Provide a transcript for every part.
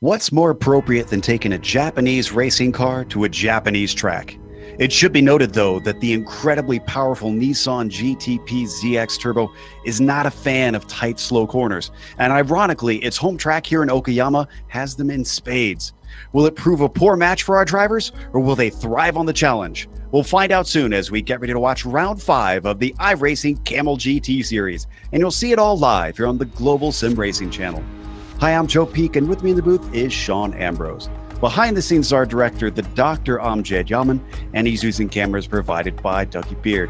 What's more appropriate than taking a Japanese racing car to a Japanese track? It should be noted, though, that the incredibly powerful Nissan GTP ZX Turbo is not a fan of tight, slow corners. And ironically, its home track here in Okayama has them in spades. Will it prove a poor match for our drivers, or will they thrive on the challenge? We'll find out soon as we get ready to watch round 5 of the iRacing Kamel GT series. And you'll see it all live here on the Global SimRacing channel. Hi, I'm Joe Peak, and with me in the booth is Sean Ambrose. Behind the scenes is our director, the Dr. Amjad Yaman, and he's using cameras provided by Ducky Beard.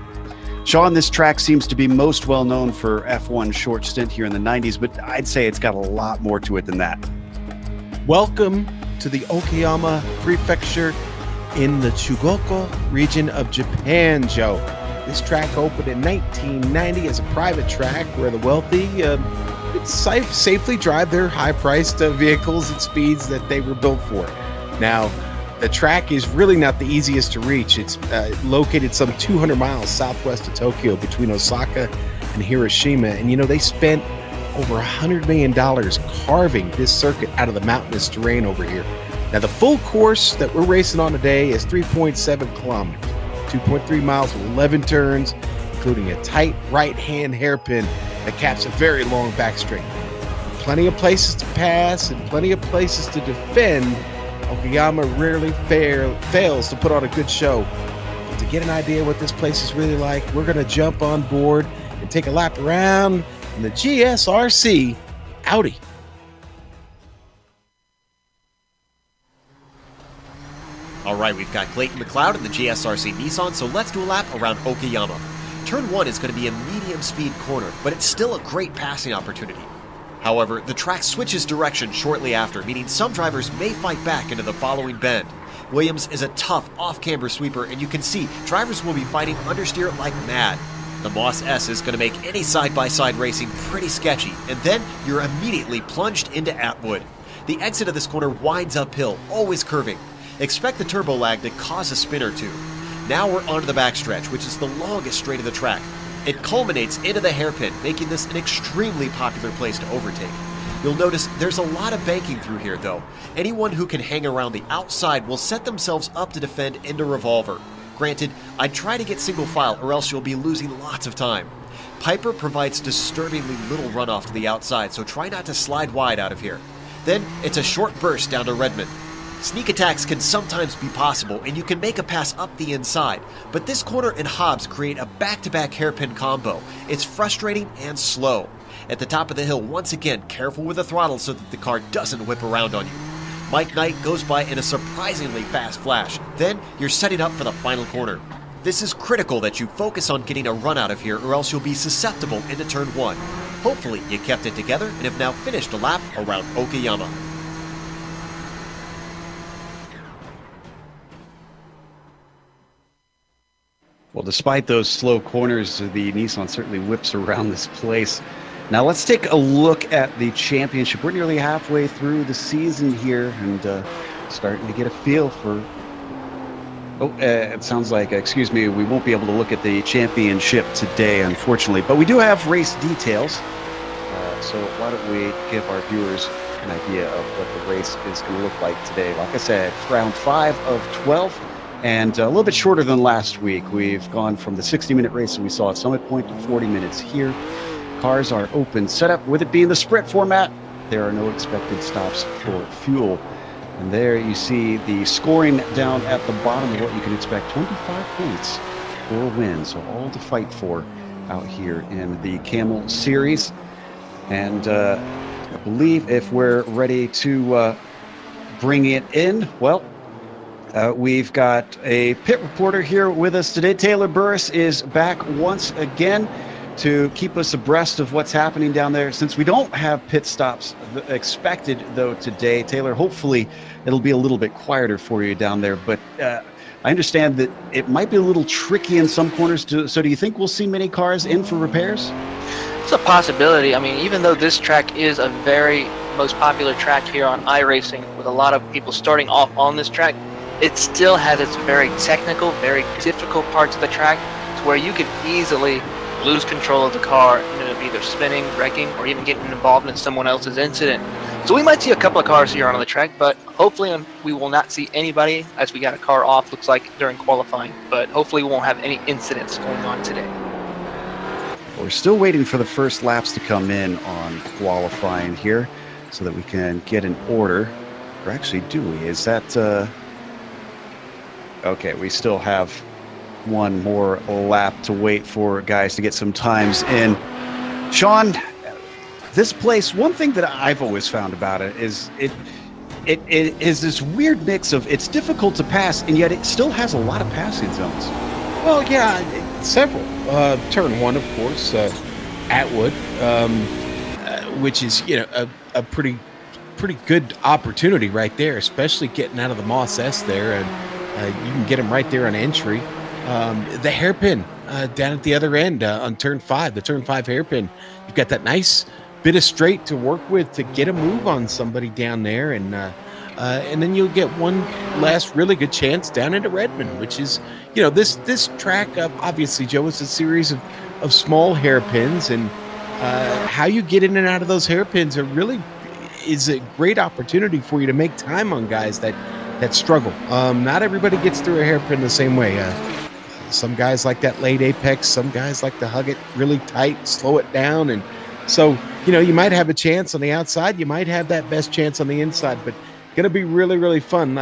Sean, this track seems to be most well known for F1's short stint here in the 90s, but I'd say it's got a lot more to it than that. Welcome to the Okayama Prefecture in the Chugoku region of Japan, Joe. This track opened in 1990 as a private track where the wealthy could safely drive their high-priced vehicles at speeds that they were built for. Now, the track is really not the easiest to reach. It's located some 200 miles southwest of Tokyo between Osaka and Hiroshima. And, you know, they spent over $100 million carving this circuit out of the mountainous terrain over here. Now, the full course that we're racing on today is 3.7 kilometers, 2.3 miles with 11 turns, including a tight right-hand hairpin that caps a very long back straight. Plenty of places to pass and plenty of places to defend. Okayama rarely fails to put on a good show. But to get an idea what this place is really like, we're going to jump on board and take a lap around in the GSRC Audi. All right, we've got Clayton McLeod in the GSRC Nissan, so let's do a lap around Okayama. Turn 1 is going to be a medium-speed corner, but it's still a great passing opportunity. However, the track switches direction shortly after, meaning some drivers may fight back into the following bend. Williams is a tough off-camber sweeper, and you can see drivers will be fighting understeer like mad. The Moss S is going to make any side-by-side racing pretty sketchy, and then you're immediately plunged into Atwood. The exit of this corner winds uphill, always curving. Expect the turbo lag to cause a spin or two. Now we're onto the backstretch, which is the longest straight of the track. It culminates into the hairpin, making this an extremely popular place to overtake. You'll notice there's a lot of banking through here, though. Anyone who can hang around the outside will set themselves up to defend into revolver. Granted, I'd try to get single file or else you'll be losing lots of time. Piper provides disturbingly little runoff to the outside, so try not to slide wide out of here. Then it's a short burst down to Redmond. Sneak attacks can sometimes be possible, and you can make a pass up the inside, but this corner and Hobbs create a back-to-back hairpin combo. It's frustrating and slow. At the top of the hill, once again, careful with the throttle so that the car doesn't whip around on you. Mike Knight goes by in a surprisingly fast flash. Then you're setting up for the final corner. This is critical that you focus on getting a run out of here, or else you'll be susceptible into turn 1. Hopefully you kept it together and have now finished a lap around Okayama. Well, despite those slow corners, the Nissan certainly whips around this place. Now let's take a look at the championship. We're nearly halfway through the season here and starting to get a feel for... Oh, it sounds like, excuse me, we won't be able to look at the championship today, unfortunately. But we do have race details. So why don't we give our viewers an idea of what the race is going to look like today. Like I said, round 5 of 12. And a little bit shorter than last week. We've gone from the 60-minute race that we saw at Summit Point to 40 minutes here. Cars are open setup. With it being the sprint format, there are no expected stops for fuel. And there you see the scoring down at the bottom of what you can expect. 25 points for a win. So all to fight for out here in the Kamel series. And I believe if we're ready to bring it in, well, we've got a pit reporter here with us today. Taylor Burris is back once again to keep us abreast of what's happening down there. Since we don't have pit stops expected, though, today, Taylor, hopefully it'll be a little bit quieter for you down there. But I understand that it might be a little tricky in some corners. So do you think we'll see many cars in for repairs? It's a possibility. I mean, even though this track is a very most popular track here on iRacing, with a lot of people starting off on this track, it still has its very technical, very difficult parts of the track to where you could easily lose control of the car and end up either spinning, wrecking, or even getting involved in someone else's incident. So we might see a couple of cars here on the track, but hopefully we will not see anybody, as we got a car off, looks like, during qualifying. But hopefully we won't have any incidents going on today. We're still waiting for the first laps to come in on qualifying here so that we can get an order. Or actually, do we? Is that... Okay, we still have one more lap to wait for guys to get some times in. Sean, this place, one thing that I've always found about it is it is this weird mix of it's difficult to pass, and yet it still has a lot of passing zones. Well, yeah, several. Turn 1, of course, Atwood, which is, you know, a pretty good opportunity right there, especially getting out of the Moss S there, and you can get them right there on entry. The hairpin down at the other end on turn 5, the turn 5 hairpin. You've got that nice bit of straight to work with to get a move on somebody down there, and then you'll get one last really good chance down into Redmond, which is, you know, this track, obviously, Joe, is a series of small hairpins, and how you get in and out of those hairpins is a great opportunity for you to make time on guys that struggle. Not everybody gets through a hairpin the same way. Some guys like that late apex, some guys like to hug it really tight, slow it down, and so, you know, you might have a chance on the outside, you might have that best chance on the inside, but gonna be really, really fun.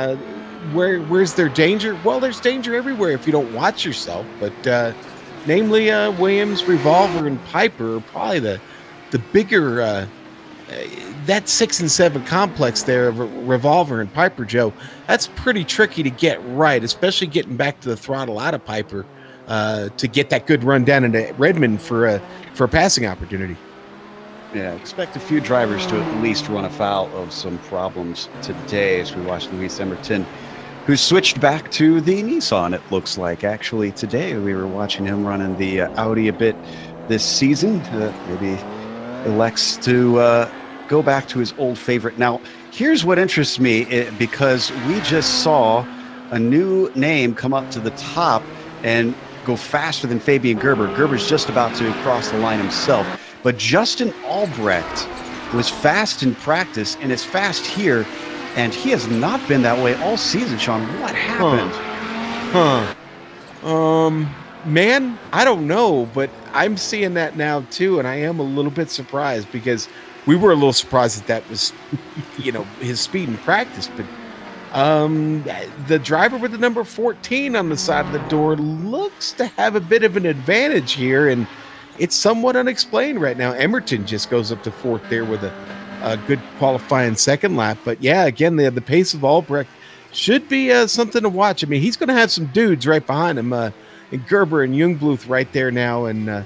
Where's there danger? Well, there's danger everywhere if you don't watch yourself, but namely Williams, Revolver, and Piper are probably the bigger that 6 and 7 complex there of Revolver and Piper, Joe. That's pretty tricky to get right, especially getting back to the throttle out of Piper to get that good run down into Redmond for a passing opportunity. Yeah, expect a few drivers to at least run afoul of some problems today as we watch Luis Emerton, who switched back to the Nissan, it looks like. Actually, today we were watching him running the Audi a bit this season. Maybe elects to go back to his old favorite. Now, here's what interests me, because we just saw a new name come up to the top and go faster than Fabian Gerber. Gerber's just about to cross the line himself. But Justin Albrecht was fast in practice and is fast here, and he has not been that way all season, Sean. What happened? Man, I don't know, but I'm seeing that now too, and I am a little bit surprised, because we were a little surprised that was, you know, his speed in practice, but the driver with the number 14 on the side of the door looks to have a bit of an advantage here, and it's somewhat unexplained right now. Emerton just goes up to 4th there with a good qualifying second lap. But yeah, again, the pace of Albrecht should be something to watch. I mean, he's going to have some dudes right behind him, and Gerber and Jungbluth right there now. And,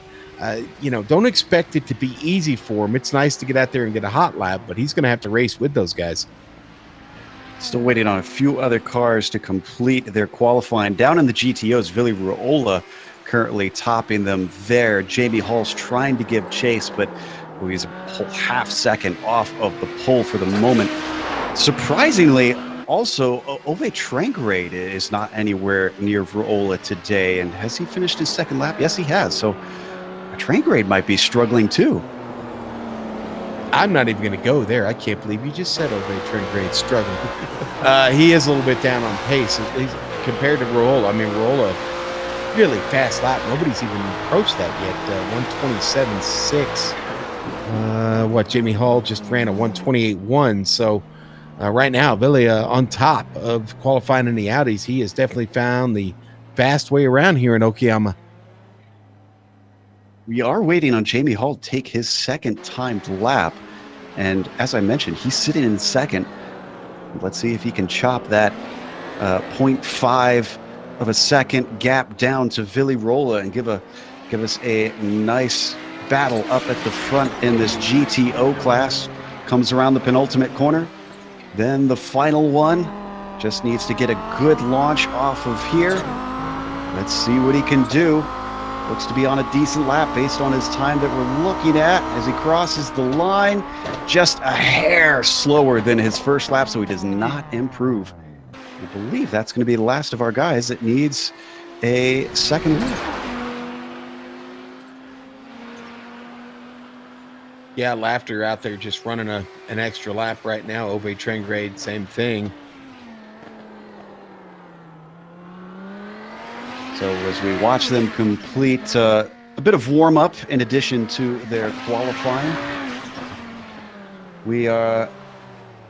you know, don't expect it to be easy for him. It's nice to get out there and get a hot lap, but he's going to have to race with those guys. Still waiting on a few other cars to complete their qualifying. Down in the GTOs, Villi Ruola currently topping them there. Jamie Hall's trying to give chase, but he's a whole half second off of the pole for the moment. Surprisingly, also, Ove Trangrade is not anywhere near Ruola today. And has he finished his second lap? Yes, he has. So Trangrade might be struggling too. I'm not even going to go there. I can't believe you just said Ove Trangrade struggling. He is a little bit down on pace compared to Ruola. I mean, Ruola, really fast lap. Nobody's even approached that yet. 127.6. Jamie Hall just ran a 128.1. So right now, Villi on top of qualifying in the Audis. He has definitely found the fast way around here in Okayama. We are waiting on Jamie Hall to take his second timed lap. And as I mentioned, he's sitting in second. Let's see if he can chop that 0.5 of a second gap down to Villi Ruola and give us a nice battle up at the front in this GTO class. Comes around the penultimate corner. Then the final one. Just needs to get a good launch off of here. Let's see what he can do. Looks to be on a decent lap based on his time that we're looking at as he crosses the line. Just a hair slower than his first lap, so he does not improve. I believe that's going to be the last of our guys that needs a second lap. Yeah, Laughter out there just running an extra lap right now. Ove Trengrade, same thing. So as we watch them complete a bit of warm-up in addition to their qualifying, we'll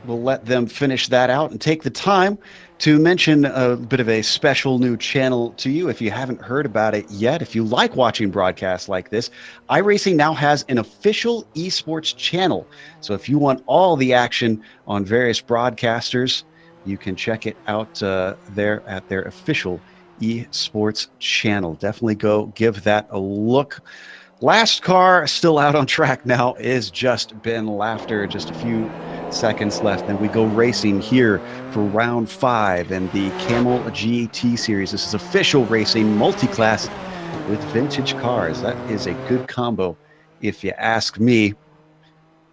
let them finish that out and take the time to mention a bit of a special new channel to you if you haven't heard about it yet. If you like watching broadcasts like this, iRacing now has an official esports channel. So if you want all the action on various broadcasters, you can check it out there at their official esports channel. Definitely go give that a look. Last car still out on track now is just Ben Laughter. Just a few seconds left, and we go racing here for round 5 in the Kamel GT series. This is official racing, multi-class with vintage cars. That is a good combo, if you ask me.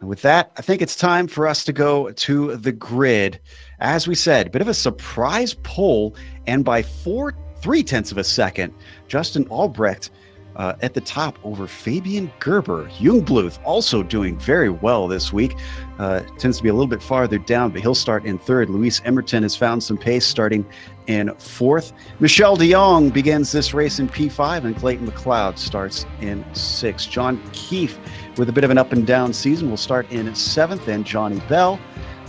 And with that, I think it's time for us to go to the grid. As we said, a bit of a surprise pole, and by 3/10 of a second, Justin Albrecht at the top over Fabian Gerber. Jungbluth also doing very well this week. Tends to be a little bit farther down, but he'll start in 3rd. Luis Emerton has found some pace starting in 4th. Michel de Jong begins this race in P5, and Clayton McLeod starts in 6th. John Keefe, with a bit of an up and down season, will start in 7th, and Johnny Bell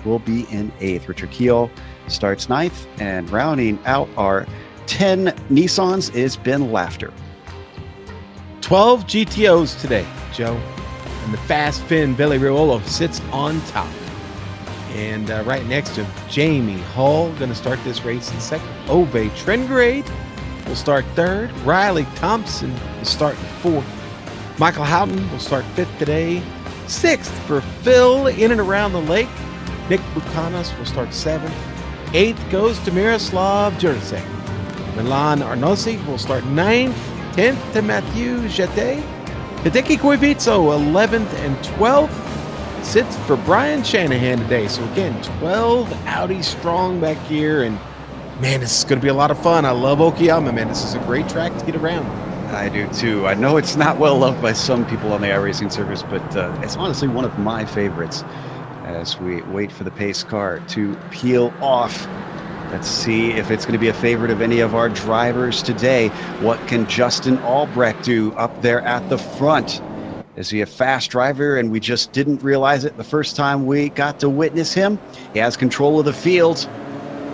will be in 8th. Richard Keogh starts 9th, and rounding out our 10 Nissans is Ben Laughter. 12 GTOs today, Joe. And the fast Finn Billy Riolo sits on top. And right next to him, Jamie Hall going to start this race in 2nd. Ove Trengrade will start 3rd. Riley Thompson is starting 4th. Michael Houghton will start 5th today. 6th for Phil in and around the lake. Nick Buchanas will start 7th. 8th goes to Miroslav Jurasek. Milan Arnosi will start 9th. 10th to Matthew Jete. Hideki Koivico, 11th and 12th. Sits for Brian Shanahan today. So again, 12 Audi strong back here. And man, this is going to be a lot of fun. I love Okayama, man. This is a great track to get around. I do too. I know it's not well loved by some people on the iRacing service, but it's honestly one of my favorites as we wait for the pace car to peel off. Let's see if it's going to be a favorite of any of our drivers today. What can Justin Albrecht do up there at the front? Is he a fast driver and we just didn't realize it the first time we got to witness him? He has control of the field,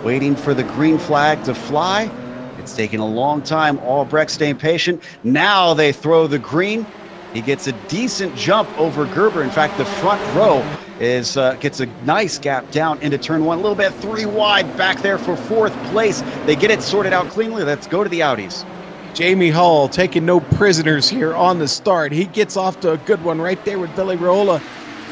waiting for the green flag to fly. It's taking a long time. Albrecht staying patient. Now they throw the green. He gets a decent jump over Gerber. In fact, the front row gets a nice gap down into turn 1. A little bit 3 wide back there for 4th place. They get it sorted out cleanly. Let's go to the Audis. Jamie Hall taking no prisoners here on the start. He gets off to a good one right there with Billy Riola.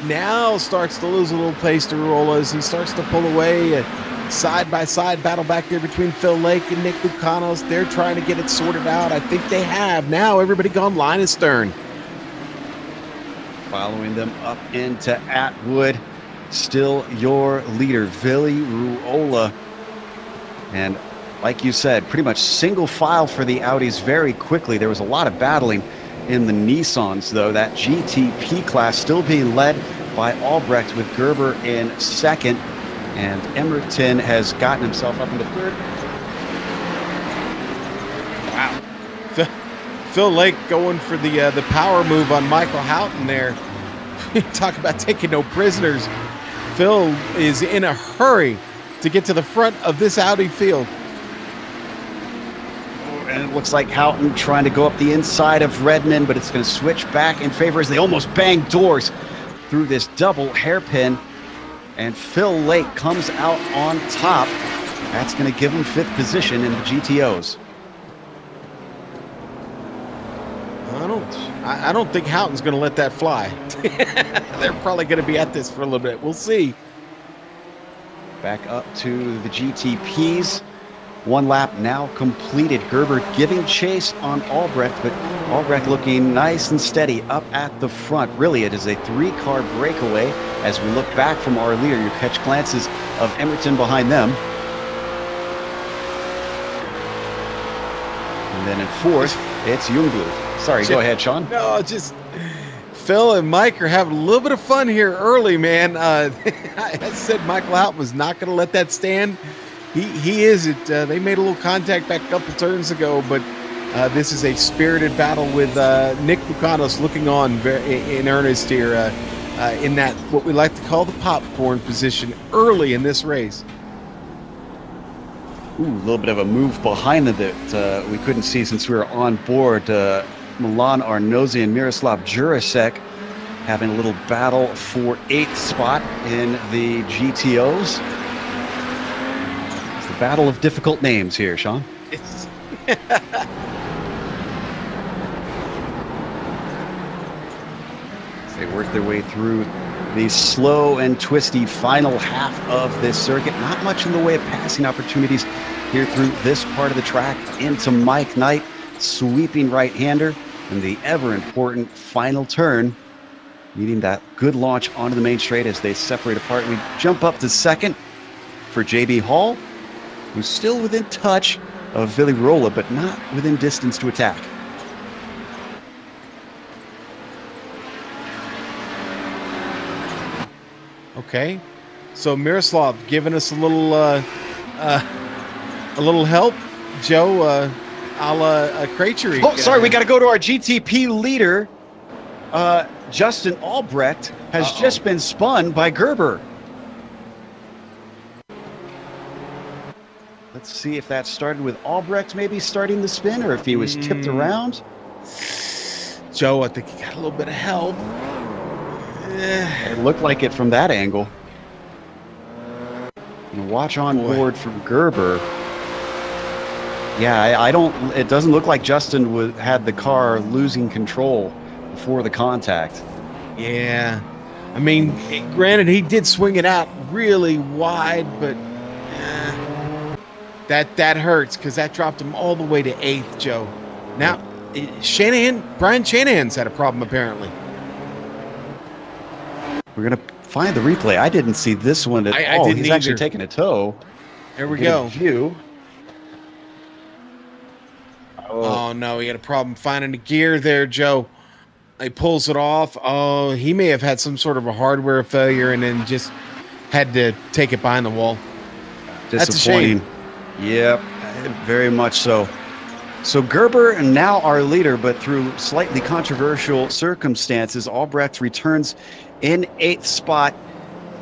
Now starts to lose a little pace to Riola as he starts to pull away. Side-by-side battle back there between Phil Lake and Nick Buchanos. They're trying to get it sorted out. I think they have. Now everybody gone line and stern. Following them up into Atwood, still your leader, Billy Ruola. And like you said, pretty much single file for the Audis very quickly. There was a lot of battling in the Nissans, though. That GTP class still being led by Albrecht with Gerber in 2nd. And Emerton has gotten himself up into 3rd. Wow. Phil Lake going for the power move on Michael Houghton there. Talk about taking no prisoners. Phil is in a hurry to get to the front of this Audi field. And it looks like Houghton trying to go up the inside of Redmond, but it's going to switch back in favor as they almost bang doors through this double hairpin. And Phil Lake comes out on top. That's going to give him 5th position in the GTOs. I don't think Houghton's going to let that fly. They're probably going to be at this for a little bit. We'll see. Back up to the GTPs. 1 lap now completed. Gerber giving chase on Albrecht, but Albrecht looking nice and steady up at the front. Really, it is a 3-car breakaway. As we look back from our leader, you catch glances of Emerton behind them. And then in 4th, it's Jungbluth. Sorry, go ahead, Sean. No, just Phil and Mike are having a little bit of fun here early, man. I said Michael Houghton was not going to let that stand. He isn't. They made a little contact back a couple turns ago, but this is a spirited battle with Nick Bucanos looking on in earnest here in that what we like to call the popcorn position early in this race. Ooh, a little bit of a move behind them that we couldn't see since we were on board. Milan Arnozzi and Miroslav Jurasek having a little battle for 8th spot in the GTOs. It's the battle of difficult names here, Sean. As they work their way through the slow and twisty final half of this circuit. Not much in the way of passing opportunities here through this part of the track into Mike Knight, sweeping right-hander, and the ever-important final turn, needing that good launch onto the main straight as they separate apart. We jump up to second for JB Hall, who's still within touch of Vili Rolla, but not within distance to attack. Okay, so Miroslav giving us a little help, Joe, a la Krejcir. Oh, sorry, we got to go to our GTP leader. Justin Albrecht has just been spun by Gerber. Let's see if that started with Albrecht maybe starting the spin, or if he was tipped around. Joe, I think he got a little bit of help. It looked like it from that angle. And watch on board from Gerber. Yeah, I don't. It doesn't look like Justin had the car losing control before the contact. Yeah, I mean, granted, he did swing it out really wide, but that hurts because that dropped him all the way to 8th, Joe. Now, Brian Shanahan's had a problem apparently. We're gonna find the replay. I didn't see this one at all. He's actually taking a tow. There we go. View. Oh no, he had a problem finding the gear there, Joe. He pulls it off. Oh, he may have had some sort of a hardware failure and then just had to take it behind the wall. Disappointing. That's a shame. Yep, very much so. So Gerber, now our leader, but through slightly controversial circumstances, Albrecht returns in 8th spot,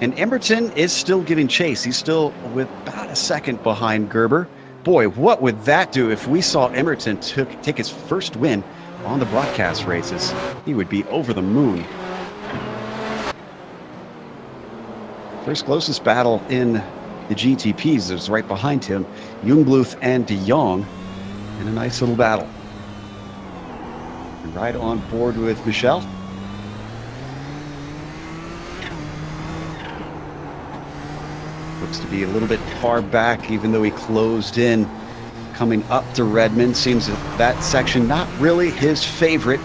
and Emberton is still giving chase. He's still with about a second behind Gerber. Boy, what would that do if we saw Emberton take his first win on the broadcast races? He would be over the moon. First closest battle in the GTPs is right behind him, Jungbluth and de Jong, in a nice little battle. Right on board with Michel. Looks to be a little bit far back, even though he closed in coming up to Redmond. Seems that section not really his favorite,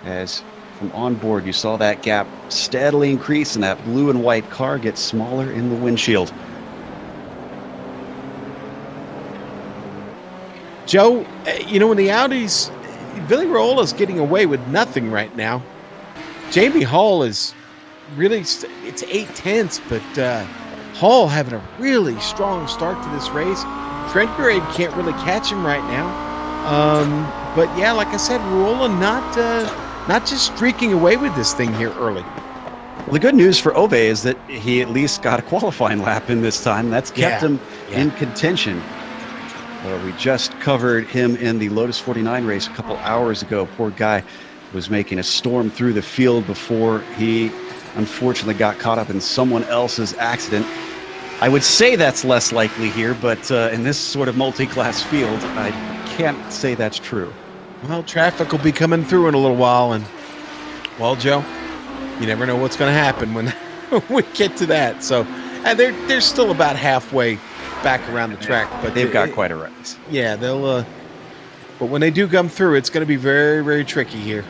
as from on board you saw that gap steadily increase and that blue and white car get smaller in the windshield. Joe, you know, in the Audis, Vili Rolla's getting away with nothing right now. Jamie Hall is really, it's 8/10, but Hall having a really strong start to this race. Trent Grade can't really catch him right now. But yeah, like I said, Rolla not just streaking away with this thing here early. Well, the good news for Ove is that he at least got a qualifying lap in this time. That's kept him in contention. We just covered him in the Lotus 49 race a couple hours ago. Poor guy was making a storm through the field before he unfortunately got caught up in someone else's accident. I would say that's less likely here, but in this sort of multi-class field, I can't say that's true. Well, traffic will be coming through in a little while, and, well, Joe, you never know what's going to happen when we get to that. So, and they're still about halfway back around the track, but they've got quite a race. Yeah, they'll. But when they do come through, it's going to be very, very tricky here.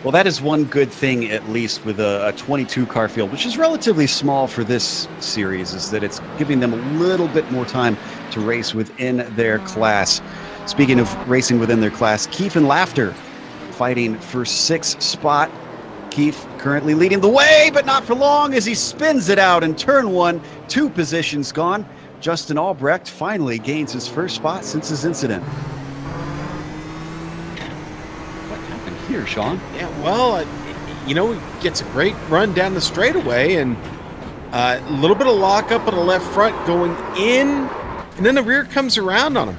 Well, that is one good thing, at least with a 22 car field, which is relatively small for this series, is that it's giving them a little bit more time to race within their class. Speaking of racing within their class, Keith and Laughter fighting for 6th spot. Keefe currently leading the way, but not for long as he spins it out in turn 1. 2 positions gone. Justin Albrecht finally gains his first spot since his incident. What happened here, Sean? Yeah, well, he gets a great run down the straightaway, and a little bit of lockup on the left front going in, and then the rear comes around on him.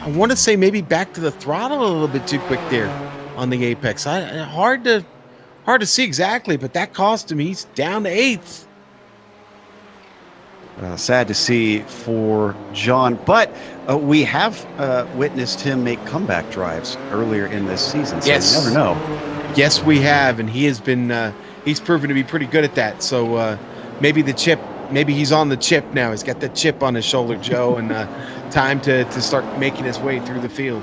I want to say maybe back to the throttle a little bit too quick there on the apex. Hard to see exactly, but that cost him. He's down to 8th. Sad to see for John, but we have witnessed him make comeback drives earlier in this season, so yes. You never know. Yes, we have, and he has been he's proven to be pretty good at that. So maybe he's on the chip now. He's got that chip on his shoulder, Joe, and time to start making his way through the field.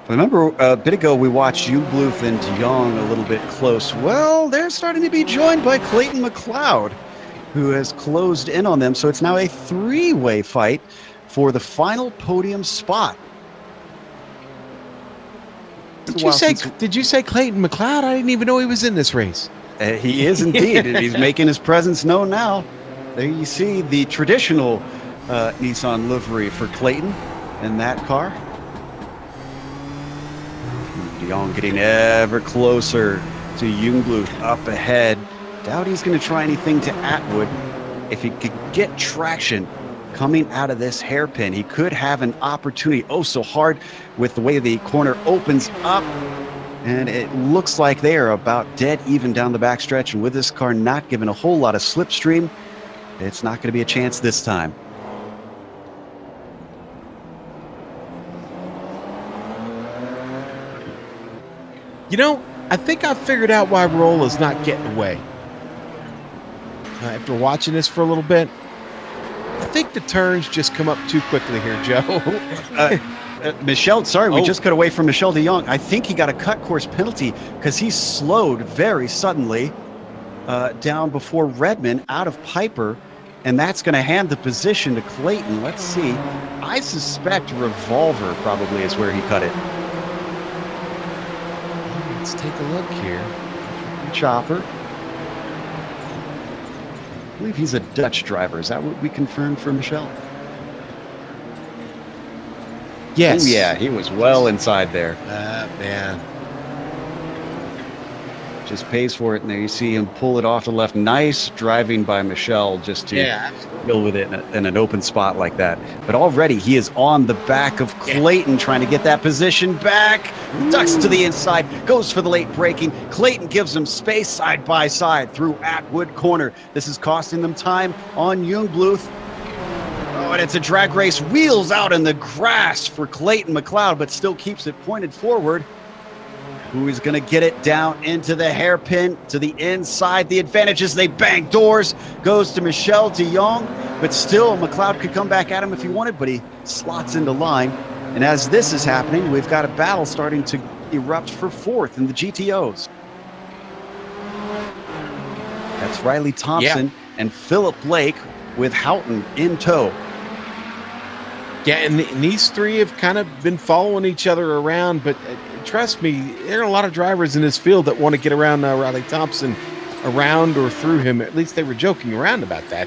Remember a bit ago we watched Jungbluth and de Jong a little bit close. Well, they're starting to be joined by Clayton McLeod, who has closed in on them. So it's now a 3-way fight for the final podium spot. Did you say Clayton McLeod? I didn't even know he was in this race. He is indeed, and he's making his presence known now. There you see the traditional Nissan livery for Clayton in that car. De Jong getting ever closer to Jungbluth up ahead. Doubt he's going to try anything to Atwood. If he could get traction coming out of this hairpin, he could have an opportunity. Oh, so hard with the way the corner opens up. And it looks like they are about dead even down the backstretch. And with this car not giving a whole lot of slipstream, it's not going to be a chance this time. I think I figured out why Rolla's not getting away. After watching this for a little bit, I think the turns just come up too quickly here, Joe. Michel, sorry, we just got away from Michel de Jong. I think he got a cut course penalty because he slowed very suddenly down before Redman out of Piper, and that's going to hand the position to Clayton. Let's see. I suspect Revolver probably is where he cut it. Let's take a look here. Chopper. I believe he's a Dutch driver. Is that what we confirmed for Michel? Yes. Oh, yeah, he was well inside there. Man. Just pays for it, and there you see him pull it off to the left. Nice driving by Michel just to deal with it in an open spot like that. But already he is on the back of Clayton, trying to get that position back. Ducks to the inside, goes for the late braking. Clayton gives him space side by side through Atwood corner. This is costing them time on Jungbluth. Oh, and it's a drag race. Wheels out in the grass for Clayton McLeod, but still keeps it pointed forward. Who is going to get it down into the hairpin to the inside? The advantages, they bang doors. Goes to Michel de Jong, but still McLeod could come back at him if he wanted, but he slots into line. And as this is happening, we've got a battle starting to erupt for 4th in the GTOs. That's Riley Thompson and Philip Blake with Houghton in tow. Yeah, and these three have kind of been following each other around, but trust me, there are a lot of drivers in this field that want to get around Riley Thompson, around or through him. At least they were joking around about that.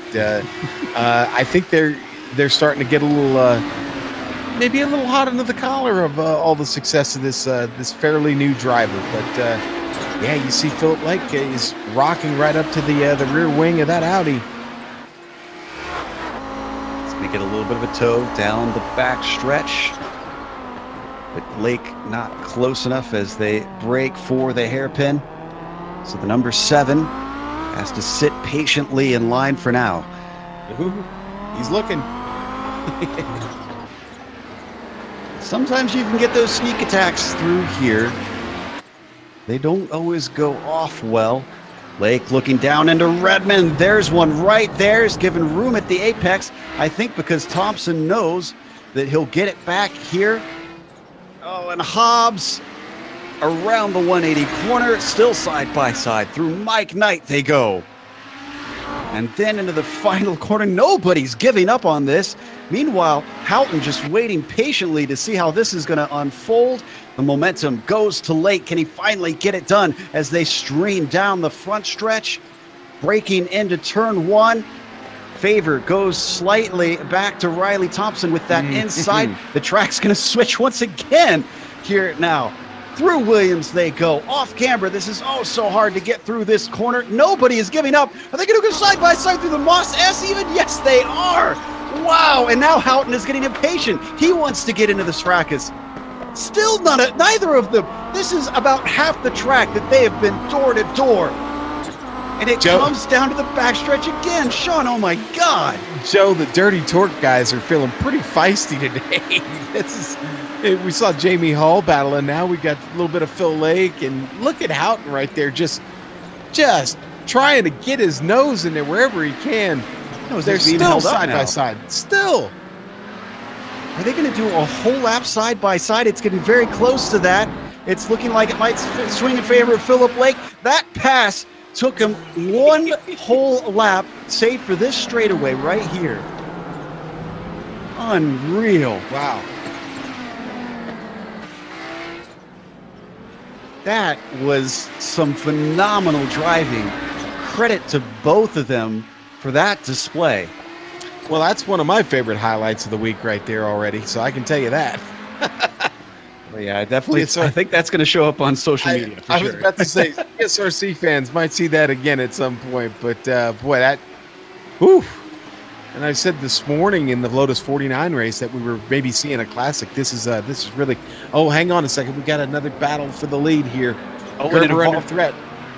I think they're starting to get a little, maybe a little hot under the collar of all the success of this fairly new driver. But yeah, you see Philip Blake is rocking right up to the rear wing of that Audi. Get a little bit of a tow down the back stretch, but Blake not close enough as they break for the hairpin. So the number 7 has to sit patiently in line for now. Ooh, he's looking. Sometimes you can get those sneak attacks through here. They don't always go off well. Blake looking down into Redmond. There's one right there. He's given room at the apex. I think because Thompson knows that he'll get it back here. Oh, and Hobbs around the 180 corner. Still side by side. Through Mike Knight they go. And then into the final corner. Nobody's giving up on this. Meanwhile, Houghton just waiting patiently to see how this is going to unfold. The momentum goes to Lake. Can he finally get it done as they stream down the front stretch? Breaking into turn one. Favor goes slightly back to Riley Thompson with that inside. The track's going to switch once again here now. Through Williams they go. Off camber. This is oh so hard to get through this corner. Nobody is giving up. Are they going to go side by side through the Moss S even? Yes, they are. Wow. And now Houghton is getting impatient. He wants to get into this fracas. Still neither of them. This is about half the track that they have been door to door. And it comes down to the backstretch again. Sean, oh my God. Joe, the Dirty Torque guys are feeling pretty feisty today. We saw Jamie Hall battling. Now we got a little bit of Phil Lake. And look at Houghton right there. Just trying to get his nose in there wherever he can. No, they're still side by side. Still. Are they going to do a whole lap side by side? It's getting very close to that. It's looking like it might swing in favor of Philip Lake. That pass took him one whole lap, save for this straightaway right here. Unreal. Wow. That was some phenomenal driving. Credit to both of them for that display. Well, that's one of my favorite highlights of the week right there already, so I can tell you that. Well, yeah, definitely. I think that's going to show up on social media for I sure. was about to say, GSRC fans might see that again at some point, but boy, that, whew. And I said this morning in the Lotus 49 race that we were maybe seeing a classic. This is really. Oh, hang on a second, we got another battle for the lead here. Oh, Gerber under threat.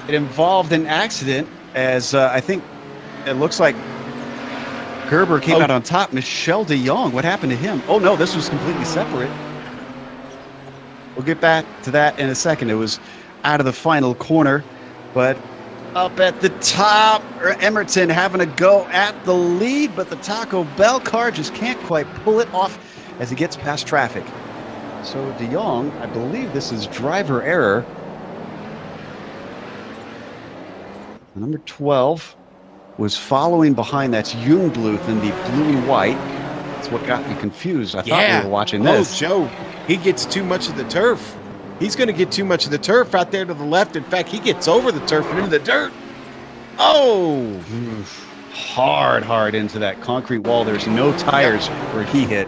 It involved an accident, as I think it looks like Gerber came out on top. Michel de Jong, what happened to him? Oh no, this was completely separate. We'll get back to that in a second. It was out of the final corner, but up at the top, Emerton having a go at the lead, but the Taco Bell car just can't quite pull it off as he gets past traffic. So de Jong, I believe this is driver error. Number 12 was following behind. That's Jungbluth in the blue and white. That's what got me confused. I thought we were watching this. Oh, Joe, he gets too much of the turf. He's going to get too much of the turf out there to the left. In fact, he gets over the turf and into the dirt. Oh! Hard into that concrete wall. There's no tires where he hit.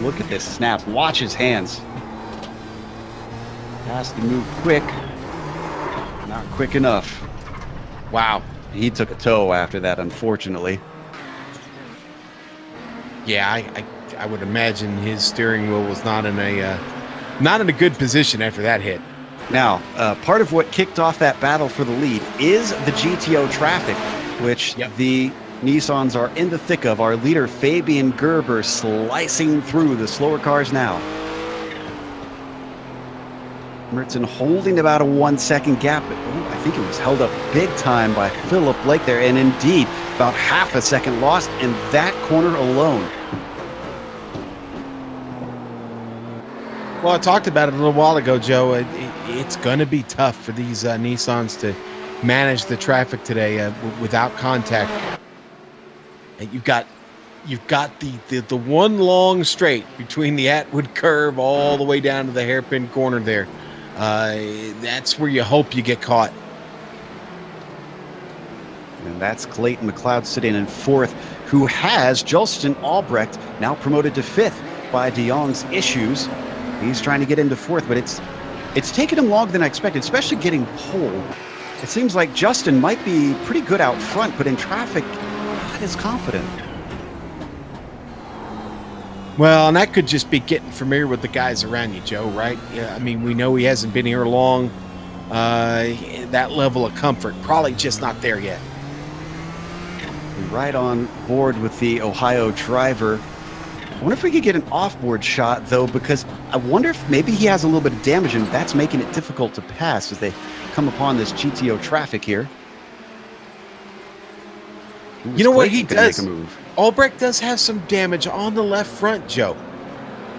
Look at this snap. Watch his hands. Has to move quick. Not quick enough. Wow. He took a tow after that, unfortunately. Yeah, I would imagine his steering wheel was not in a good position after that hit. Now, part of what kicked off that battle for the lead is the GTO traffic, which the Nissans are in the thick of. Our leader, Fabian Gerber, slicing through the slower cars now. Merton holding about a 1 second gap, but I think it was held up big time by Philip Lake there, and indeed, about half a second lost in that corner alone. Well, I talked about it a little while ago, Joe. It's going to be tough for these Nissans to manage the traffic today without contact. And you've got the one long straight between the Atwood curve all the way down to the hairpin corner there. That's where you hope you get caught. And that's Clayton McLeod sitting in fourth, who has Justin Albrecht now promoted to fifth by de Jong's issues. He's trying to get into fourth, but it's taken him longer than I expected, especially getting pole. It seems like Justin might be pretty good out front, but in traffic, not as confident. Well, and that could just be getting familiar with the guys around you, Joe, right? Yeah, I mean, we know he hasn't been here long. That level of comfort, probably just not there yet. Right on board with the Ohio driver. I wonder if we could get an off-board shot, though, because I wonder if maybe he has a little bit of damage, and that's making it difficult to pass as they come upon this GTO traffic here. You know what he does? Albrecht does have some damage on the left front, Joe.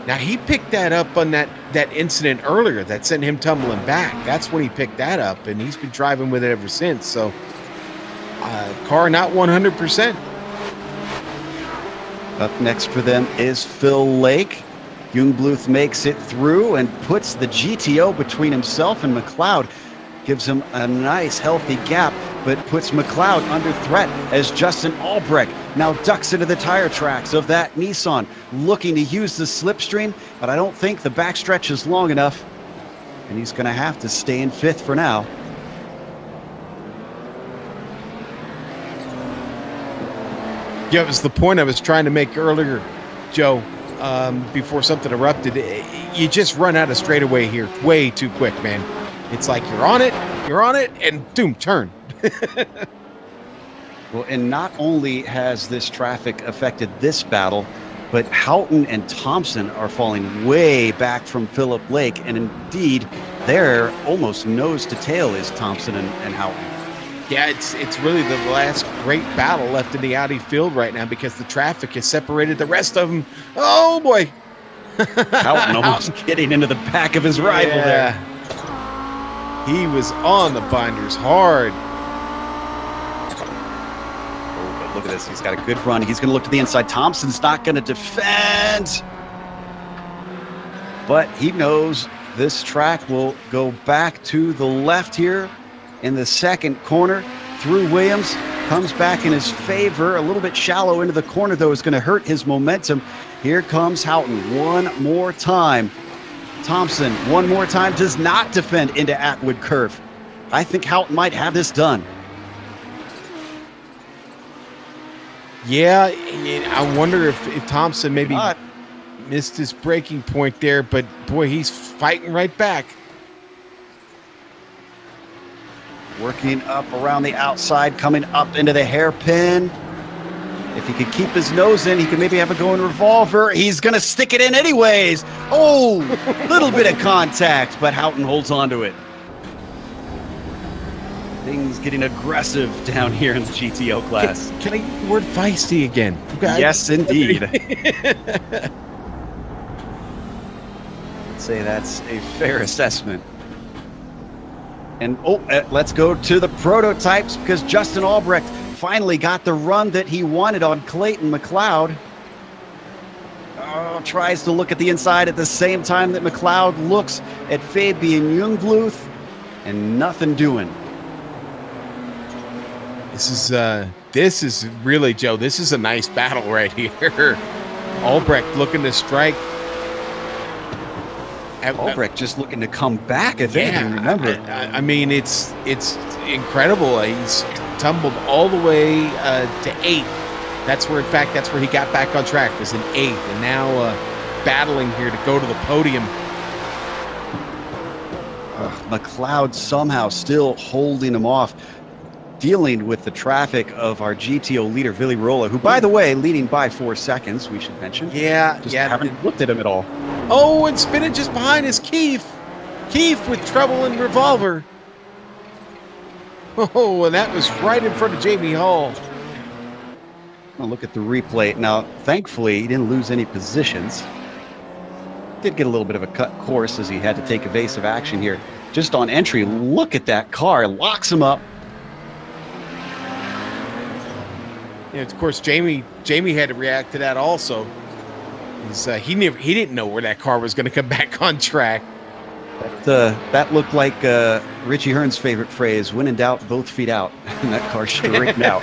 Now, he picked that up on that incident earlier that sent him tumbling back. That's when he picked that up, and he's been driving with it ever since. So car not 100%. Up next for them is Phil Lake. Jungbluth makes it through and puts the GTO between himself and McLeod. Gives him a nice, healthy gap, but puts McLeod under threat as Justin Albrecht now ducks into the tire tracks of that Nissan, looking to use the slipstream, but I don't think the backstretch is long enough, and he's going to have to stay in 5th for now. Yeah, it was the point I was trying to make earlier, Joe, before something erupted. You just run out of straightaway here way too quick, man. It's like you're on it, and boom, turn. Well, and not only has this traffic affected this battle, but Houghton and Thompson are falling way back from Philip Lake, and indeed, they're almost nose to tail is Thompson and Houghton. Yeah, it's really the last great battle left in the Audi field right now because the traffic has separated the rest of them. Oh, boy. Houghton almost getting into the back of his rival there. He was on the binders hard. Oh, but look at this. He's got a good run. He's going to look to the inside. Thompson's not going to defend. But he knows this track will go back to the left here in the second corner. Through Williams. Comes back in his favor. A little bit shallow into the corner, though, is going to hurt his momentum. Here comes Houghton one more time. Thompson, one more time, does not defend into Atwood Curve. I think Houghton might have this done. Yeah, I wonder if Thompson maybe missed his breaking point there, but boy, he's fighting right back. Working up around the outside, coming up into the hairpin. If he could keep his nose in, he could maybe have a go in revolver. He's going to stick it in anyways. Oh, little bit of contact, but Houghton holds on to it. Things getting aggressive down here in the GTO class. Can I use the word feisty again? Yes, indeed. I'd say that's a fair assessment. And let's go to the prototypes because Justin Albrecht finally got the run that he wanted on Clayton McLeod. Tries to look at the inside at the same time that McLeod looks at Fabian Jungbluth, and nothing doing. This is really, Joe, this is a nice battle right here. Albrecht looking to strike. Albrecht just looking to come back, I think. Yeah, remember. I mean, it's incredible. He's tumbled all the way to 8th. That's where he got back on track, was in 8th, and now battling here to go to the podium. McLeod somehow still holding him off, dealing with the traffic of our GTO leader, Willy Rolla, who, by the way, leading by 4 seconds, we should mention. Yeah, haven't looked at him at all. Oh, and spinning just behind is Keith. Keith with trouble in revolver. Oh, and that was right in front of Jamie Hall. I'll look at the replay. Now, thankfully, he didn't lose any positions. Did get a little bit of a cut course as he had to take evasive action here. Just on entry, look at that car. Locks him up. Yeah, of course, Jamie had to react to that also. He didn't know where that car was going to come back on track. That looked like Richie Hearn's favorite phrase, when in doubt, both feet out. And that car straightened out.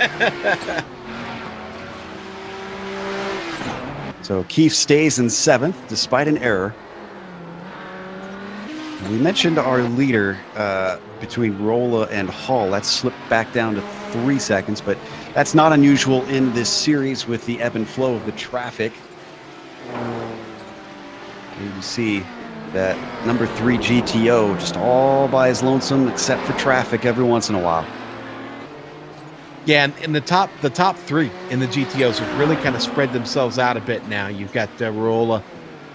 So Keith stays in 7th despite an error. We mentioned our leader between Rolla and Hall. That's slipped back down to 3 seconds, but that's not unusual in this series with the ebb and flow of the traffic. You can see that number 3 GTO just all by his lonesome, except for traffic every once in a while. Yeah, and the top 3 in the GTOs have really kind of spread themselves out a bit now. You've got Rolla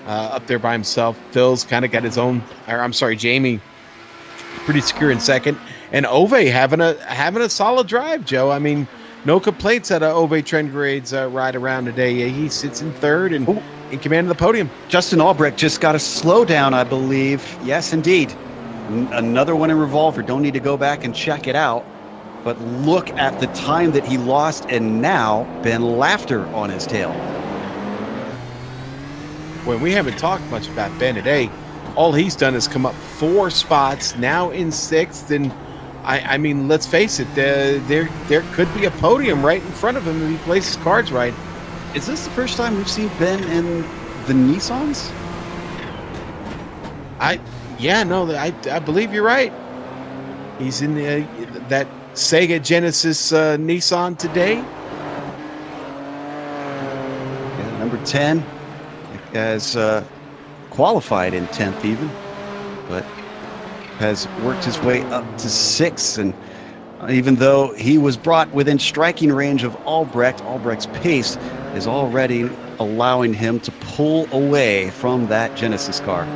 up there by himself. Phil's kind of got his own. Jamie, pretty secure in 2nd, and Ove having a solid drive. Joe, I mean, no complaints at Ove Trendgrade's ride around today. He sits in 3rd and in command of the podium. Justin Albrecht just got a slowdown, I believe. Yes, indeed. Another one in revolver. Don't need to go back and check it out. But look at the time that he lost, and now Ben laughter on his tail. When we haven't talked much about Ben today, all he's done is come up 4 spots, now in 6th, and I mean, let's face it, there could be a podium right in front of him if he plays his cards right. Is this the first time we've seen Ben in the Nissans? I believe you're right. He's in that Sega Genesis Nissan today. Yeah, number 10 has qualified in 10th even, but has worked his way up to 6th. And even though he was brought within striking range of Albrecht's pace is already allowing him to pull away from that Genesis car.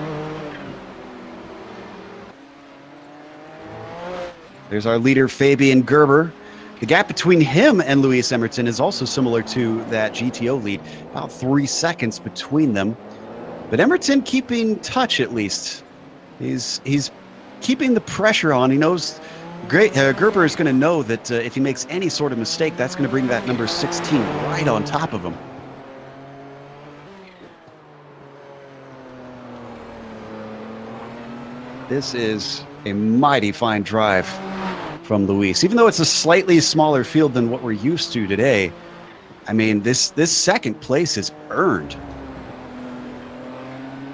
There's our leader, Fabian Gerber. The gap between him and Luis Emerton is also similar to that GTO lead, about 3 seconds between them. But Emerton keeping touch at least. He's keeping the pressure on. He knows Gerber is going to know that if he makes any sort of mistake, that's going to bring that number 16 right on top of him. This is a mighty fine drive from Luis. Even though it's a slightly smaller field than what we're used to today, I mean, this second place is earned.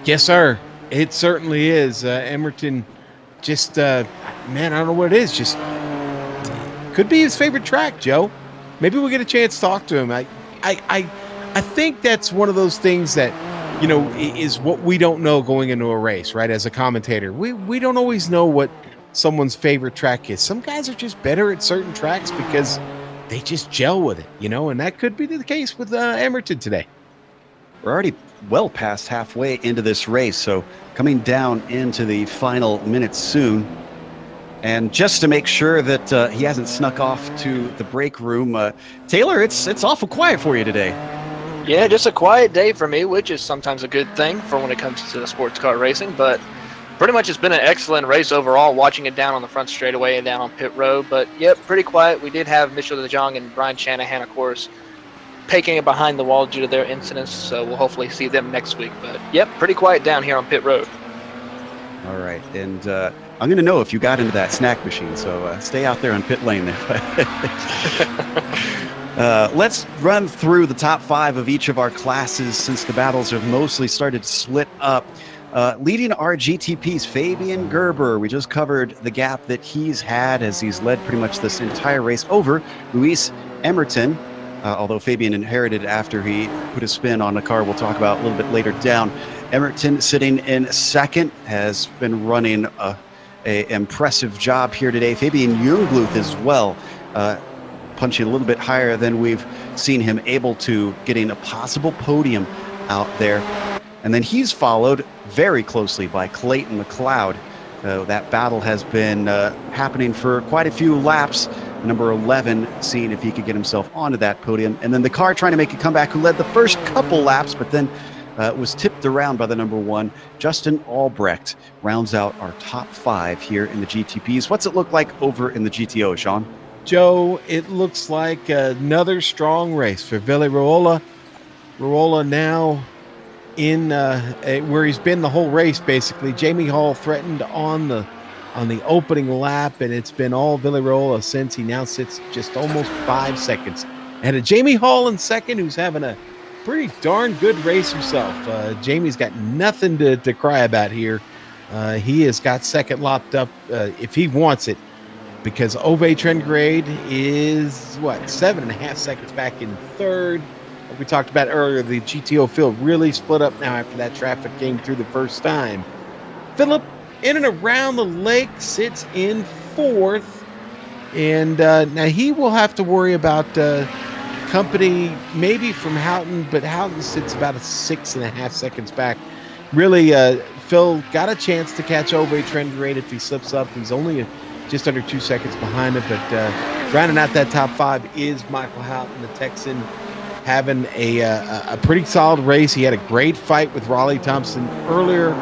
Yes, sir. It certainly is. Emerton just, man, I don't know what it is. Just could be his favorite track, Joe. Maybe we'll get a chance to talk to him. I think that's one of those things that, you know, is what we don't know going into a race, right? As a commentator, we don't always know what someone's favorite track is. Some guys are just better at certain tracks because they just gel with it, you know, and that could be the case with Emerton today. We're already well past halfway into this race, so coming down into the final minutes soon. And just to make sure that he hasn't snuck off to the break room, Taylor, it's awful quiet for you today. Yeah, just a quiet day for me, which is sometimes a good thing for when it comes to sports car racing. But pretty much it's been an excellent race overall, watching it down on the front straightaway and down on pit road. But, yep, pretty quiet. We did have Mitchell DeJong and Brian Shanahan, of course, taking it behind the wall due to their incidents. So we'll hopefully see them next week. But, yep, pretty quiet down here on pit road. All right. And I'm going to know if you got into that snack machine. So stay out there on pit lane there. Let's run through the top 5 of each of our classes since the battles have mostly started to split up. Leading our GTPs, Fabian Gerber. We just covered the gap that he's had as he's led pretty much this entire race over Luis Emerton, although Fabian inherited after he put a spin on a car we'll talk about a little bit later down. Emerton sitting in second has been running an impressive job here today. Fabian Jungbluth as well, punching a little bit higher than we've seen him able to, getting a possible podium out there. And then he's followed very closely by Clayton McLeod. That battle has been happening for quite a few laps. Number 11 seeing if he could get himself onto that podium. And then the car trying to make a comeback, who led the first couple laps, but then was tipped around by the number 1. Justin Albrecht rounds out our top 5 here in the GTPs. What's it look like over in the GTO, Sean? Joe, it looks like another strong race for Ville Raiola. Raiola now in where he's been the whole race, basically. Jamie Hall threatened on the opening lap, and it's been all Ville Raiola since. He now sits just almost 5 seconds ahead of Jamie Hall in second, who's having a pretty darn good race himself. Jamie's got nothing to cry about here. He has got second lopped up if he wants it, because Ove Trengrade is, 7.5 seconds back in third. Like we talked about earlier, the GTO field really split up now after that traffic came through the first time. Philip, in and around the lake, sits in fourth. And now he will have to worry about company maybe from Houghton, but Houghton sits about 6.5 seconds back. Really, Phil got a chance to catch Ove Trengrade if he slips up. He's only just under 2 seconds behind him, but rounding out that top 5 is Michael Houghton, the Texan, having a pretty solid race. He had a great fight with Raleigh Thompson earlier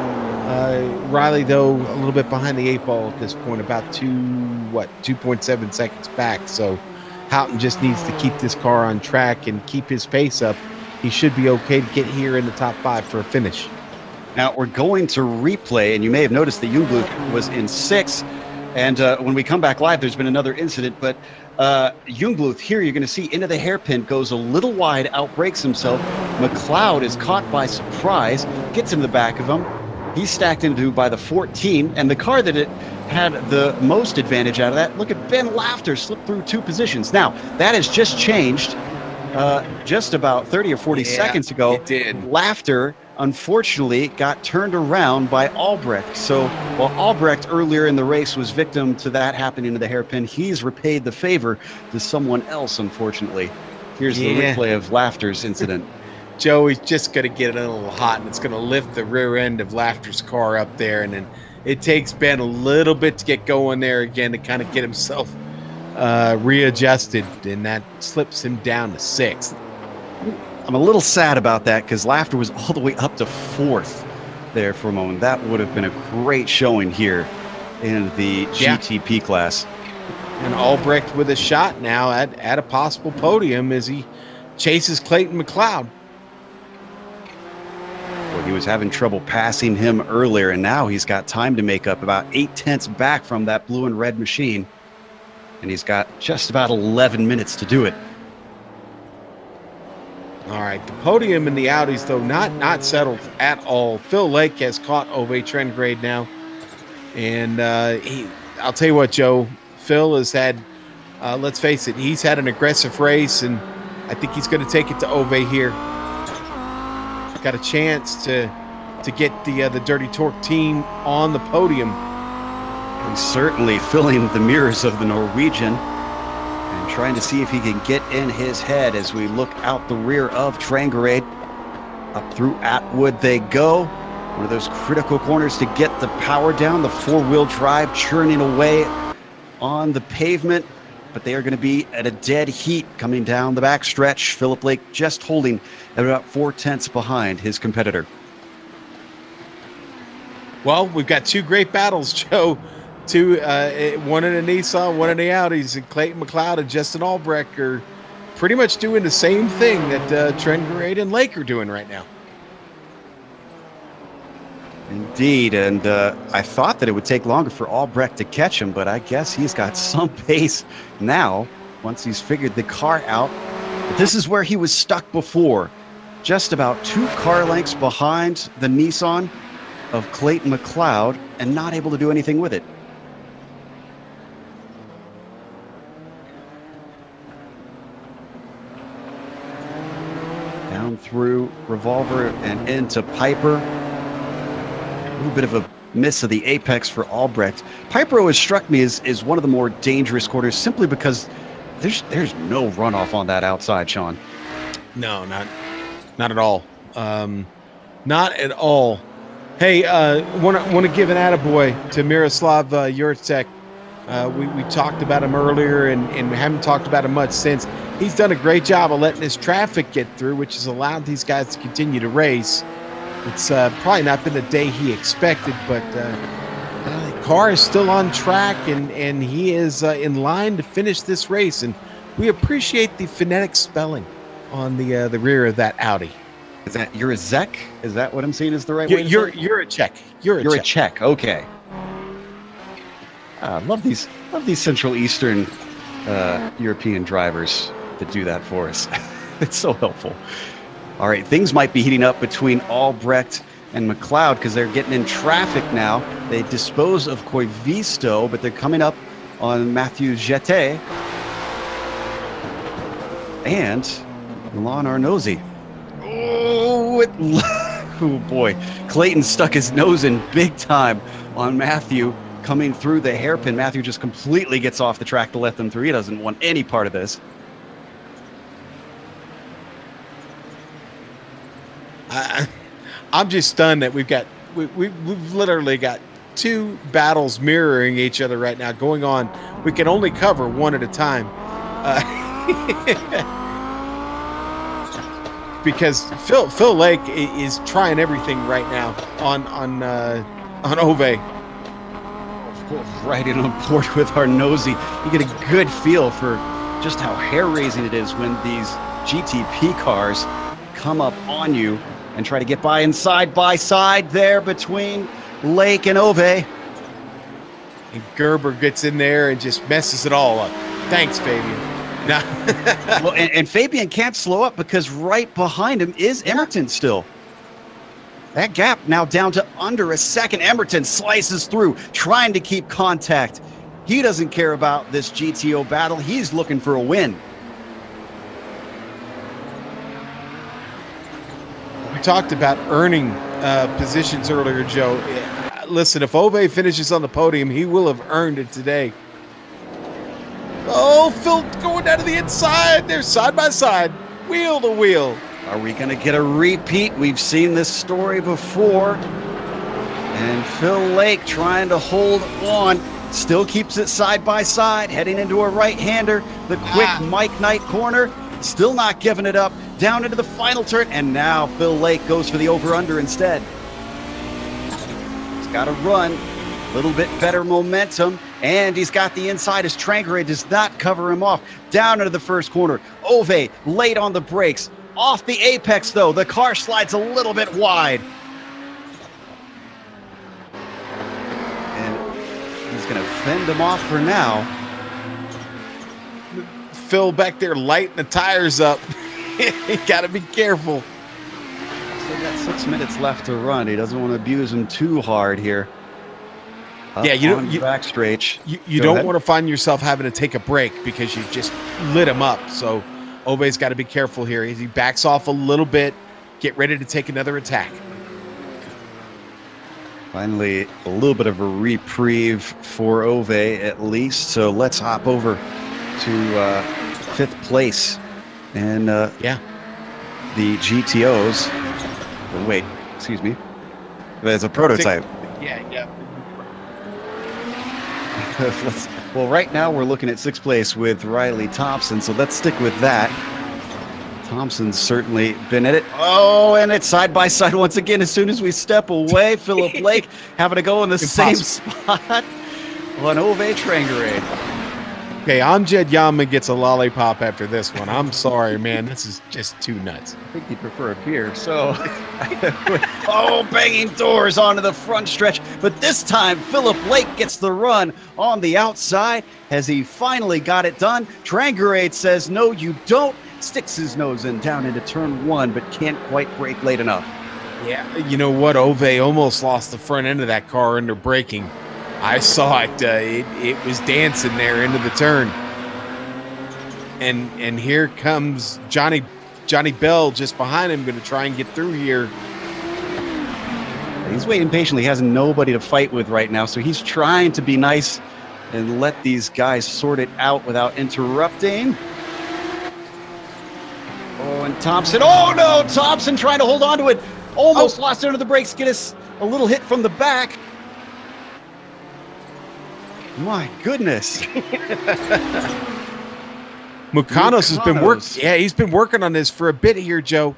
Riley, though, a little bit behind the 8 ball at this point, about 2.7 seconds back. So Houghton just needs to keep this car on track and keep his pace up. He should be okay to get here in the top 5 for a finish. Now we're going to replay, and you may have noticed that Jungblut was in 6th. And when we come back live, there's been another incident, but Jungblut here, you're going to see into the hairpin, goes a little wide, outbrakes himself. McLeod is caught by surprise, gets into the back of him. He's stacked into by the 14, and the car that it had the most advantage out of that, look at Ben Laughter slipped through 2 positions. Now, that has just changed just about 30 or 40 seconds ago. It did. Laughter, unfortunately, got turned around by Albrecht. So while Albrecht earlier in the race was victim to that happening to the hairpin, he's repaid the favor to someone else, unfortunately. Here's the replay of Laughter's incident. Joey's just going to get a little hot, and it's going to lift the rear end of Laughter's car up there, and then it takes Ben a little bit to get going there again to kind of get himself readjusted, and that slips him down to 6th. I'm a little sad about that because Laughter was all the way up to 4th there for a moment. That would have been a great showing here in the GTP class. And Albrecht with a shot now at a possible podium as he chases Clayton McLeod. Well, he was having trouble passing him earlier, and now he's got time to make up, about 8/10 back from that blue and red machine. And he's got just about 11 minutes to do it. All right, the podium in the Audis, though, not settled at all. Phil Lake has caught Ove Trengrade now. And I'll tell you what, Joe, Phil has had, let's face it, he's had an aggressive race, and I think he's going to take it to Ove here. Got a chance to get the Dirty Torque team on the podium. He's certainly filling the mirrors of the Norwegian and trying to see if he can get in his head as we look out the rear of Trangarade. Up through Atwood they go. One of those critical corners to get the power down. The 4-wheel drive churning away on the pavement, but they are going to be at a dead heat coming down the backstretch. Philip Lake just holding at about 4/10 behind his competitor. Well, we've got 2 great battles, Joe. One in a Nissan, one in the Audis, and Clayton McLeod and Justin Albrecht are pretty much doing the same thing that Trengarade and Lake are doing right now. Indeed, and I thought that it would take longer for Albrecht to catch him, but I guess he's got some pace now once he's figured the car out. But this is where he was stuck before, just about 2 car lengths behind the Nissan of Clayton McLeod and not able to do anything with it. Down through Revolver and into Piper. A little bit of a miss of the apex for Albrecht. Piper always struck me as one of the more dangerous corners simply because there's no runoff on that outside, Sean. No, not at all. Not at all. Hey, want to give an attaboy to Miroslav Jurcek. We talked about him earlier and haven't talked about him much since. He's done a great job of letting his traffic get through, which has allowed these guys to continue to race. It's probably not been the day he expected, but the car is still on track, and he is in line to finish this race. And we appreciate the phonetic spelling on the rear of that Audi. Is that Jurcek? Is that what I'm seeing is the right way? You're a Czech. You're a Czech. Okay. Love these Central Eastern European drivers that do that for us. It's so helpful. All right, things might be heating up between Albrecht and McLeod because they're getting in traffic now. They dispose of Koivisto, but they're coming up on Matthew Jeté and Milan Arnozzi. Oh boy. Clayton stuck his nose in big time on Matthew coming through the hairpin. Matthew just completely gets off the track to let them through. He doesn't want any part of this. I'm just stunned that we've literally got 2 battles mirroring each other right now going on. We can only cover one at a time. because Phil Lake is trying everything right now on Ove. Right in on board with our nosy. You get a good feel for just how hair-raising it is when these GTP cars come up on you and try to get by and side by side there between Lake and Ove. And Gerber gets in there and just messes it all up. Thanks, Fabian. Well, and Fabian can't slow up because right behind him is Emerton still. That gap now down to under a second. Emerton slices through, trying to keep contact. He doesn't care about this GTO battle. He's looking for a win. We talked about earning positions earlier, Joe. Listen, if Ove finishes on the podium, he will have earned it today. Oh, Phil going down to the inside. They're side by side, wheel to wheel. Are we going to get a repeat? We've seen this story before. And Phil Lake trying to hold on. Still keeps it side by side, heading into a right-hander. The quick Mike Knight corner. Still not giving it up. Down into the final turn. And now Phil Lake goes for the over-under instead. He's got to run. A little bit better momentum. And he's got the inside as Tranqueray does not cover him off. Down into the first corner. Ove late on the brakes. Off the apex, though. The car slides a little bit wide. And he's going to fend him off for now. Phil back there lighting the tires up. You got to be careful. Still got 6 minutes left to run. He doesn't want to abuse him too hard here. Yeah, you back stretch. You don't want to find yourself having to take a break because you just lit him up. So Ove's got to be careful here. He backs off a little bit, get ready to take another attack. Finally, a little bit of a reprieve for Ove at least. So let's hop over to fifth place. And yeah, the GTOs. Oh, wait, excuse me. There's a prototype. Yeah. Well, right now we're looking at sixth place with Riley Thompson, so let's stick with that. Thompson's certainly been at it. Oh, and it's side by side once again. As soon as we step away, Philip Lake having to go in the same spot on Ove Tranqueray. Okay, Amjad Yama gets a lollipop after this one. I'm sorry, man. This is just too nuts. I think he'd prefer a beer, so... Oh, banging doors onto the front stretch. But this time, Philip Lake gets the run on the outside. Has he finally got it done? Tranqueray says, no, you don't. Sticks his nose in down into turn one, but can't quite brake late enough. Yeah, you know what? Ove almost lost the front end of that car under braking. I saw it. It was dancing there into the turn. And here comes Johnny Bell just behind him, going to try and get through here. He's waiting patiently. He has nobody to fight with right now, so he's trying to be nice and let these guys sort it out without interrupting. Oh, and Thompson. Oh, no! Thompson trying to hold on to it. Almost lost it under the brakes. Get us a little hit from the back. My goodness. Mukanos has been working. Yeah, he's been working on this for a bit here, Joe.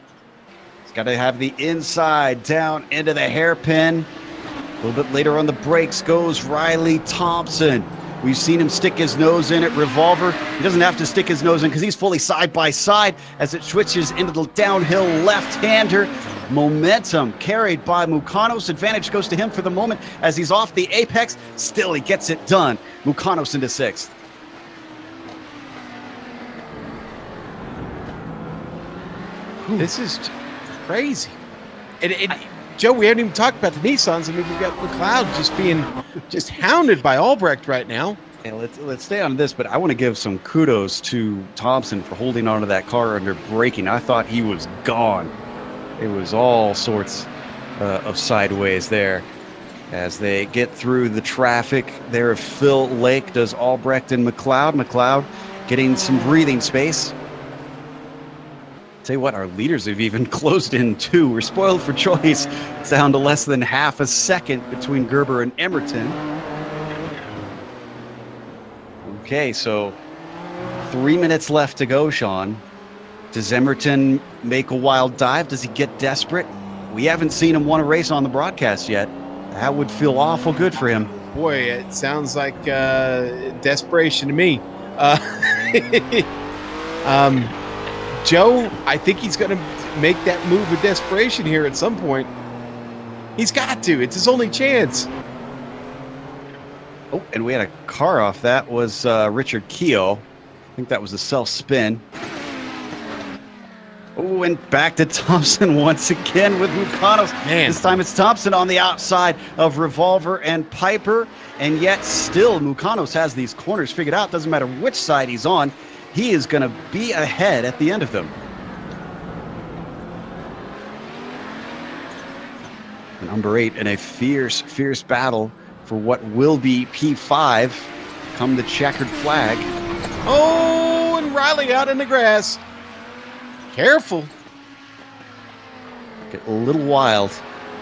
He's got to have the inside down into the hairpin. A little bit later on the brakes goes Riley Thompson. We've seen him stick his nose in at Revolver. He doesn't have to stick his nose in because he's fully side by side as it switches into the downhill left-hander. Momentum carried by Mukanos. Advantage goes to him for the moment as he's off the apex. Still, he gets it done. Mukanos into sixth. This is crazy. Joe, we haven't even talked about the Nissans. I mean, we've got McLeod just being hounded by Albrecht right now. Yeah, let's stay on this, but I want to give some kudos to Thompson for holding onto that car under braking. I thought he was gone. It was all sorts of sideways there as they get through the traffic there. Phil Lake does Albrecht and McLeod. McLeod getting some breathing space. Tell you what, our leaders have even closed in too. We're spoiled for choice. It's down to less than half a second between Gerber and Emerton. Okay, so 3 minutes left to go, Sean. Does Emerton make a wild dive? Does he get desperate? We haven't seen him win a race on the broadcast yet. That would feel awful good for him. Boy, it sounds like desperation to me. Joe, I think he's going to make that move of desperation here at some point. He's got to. It's his only chance. Oh, and we had a car off. That was Richard Keogh. I think that was a self-spin. Oh, and back to Thompson once again with Mukanos. Man. This time it's Thompson on the outside of Revolver and Piper. And yet still Mukanos has these corners figured out. Doesn't matter which side he's on. He is going to be ahead at the end of them. Number 8 in a fierce, fierce battle for what will be P5 come the checkered flag. Oh, and Riley out in the grass. Careful. Get a little wild.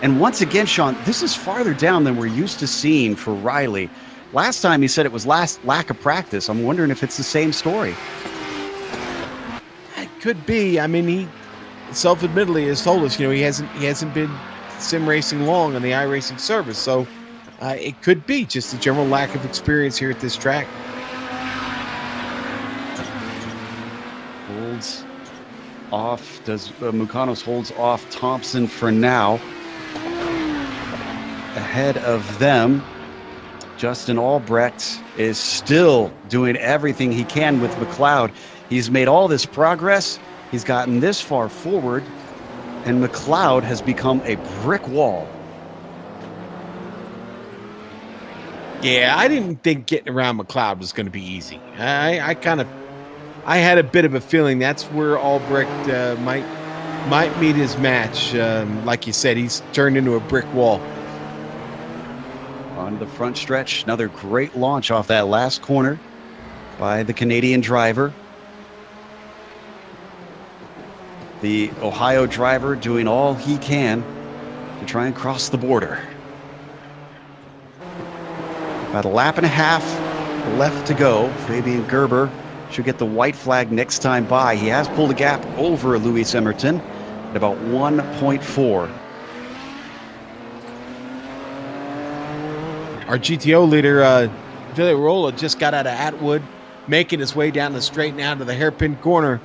And once again, Sean, this is farther down than we're used to seeing for Riley. Last time he said it was lack of practice. I'm wondering if it's the same story. It could be. I mean, he self-admittedly has told us, he hasn't been sim racing long on the iRacing service, so it could be just a general lack of experience here at this track. Holds off. Does Mukanos holds off Thompson for now. Ahead of them, Justin Albrecht is still doing everything he can with McLeod. He's made all this progress. He's gotten this far forward, and McLeod has become a brick wall. Yeah, I didn't think getting around McLeod was going to be easy. I had a bit of a feeling that's where Albrecht might meet his match. Like you said, he's turned into a brick wall. On the front stretch, another great launch off that last corner by the Canadian driver. The Ohio driver doing all he can to try and cross the border. About a lap and a half left to go. Fabian Gerber should get the white flag next time by. He has pulled a gap over Louis Emerton at about 1.4. Our GTO leader, Villarola, just got out of Atwood, making his way down the straight now to the hairpin corner.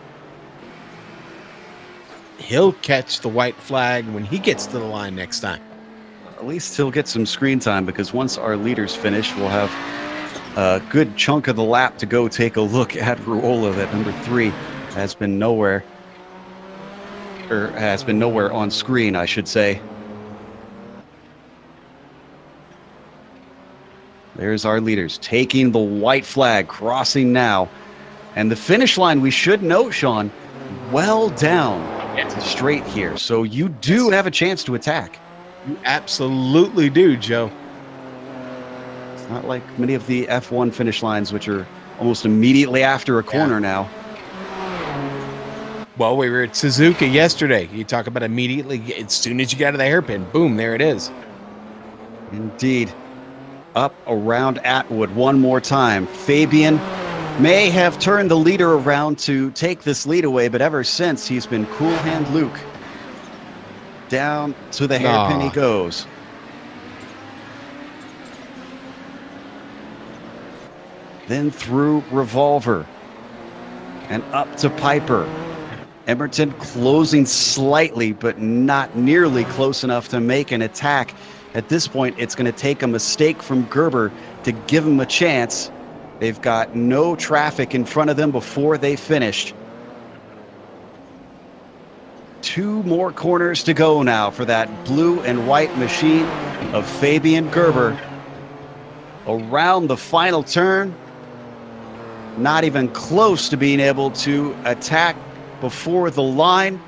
He'll catch the white flag when he gets to the line next time. At least he'll get some screen time, because once our leaders finish, we'll have a good chunk of the lap to go take a look at Ruola. That number 3 has been nowhere, or has been nowhere on screen, I should say. There's our leaders taking the white flag, crossing now. And the finish line, we should note, Sean, well down straight here. So you do have a chance to attack. You absolutely do, Joe. It's not like many of the F1 finish lines, which are almost immediately after a corner now. Well, we were at Suzuka yesterday. You talk about immediately, as soon as you get out of the hairpin, boom, there it is. Indeed. Up around Atwood one more time. Fabian may have turned the leader around to take this lead away, but ever since, he's been cool hand Luke. Down to the hairpin he goes. Then through Revolver and up to Piper. Emerton closing slightly, but not nearly close enough to make an attack. At this point, it's going to take a mistake from Gerber to give him a chance. They've got no traffic in front of them before they finished. 2 more corners to go now for that blue and white machine of Fabian Gerber. Around the final turn, not even close to being able to attack before the line.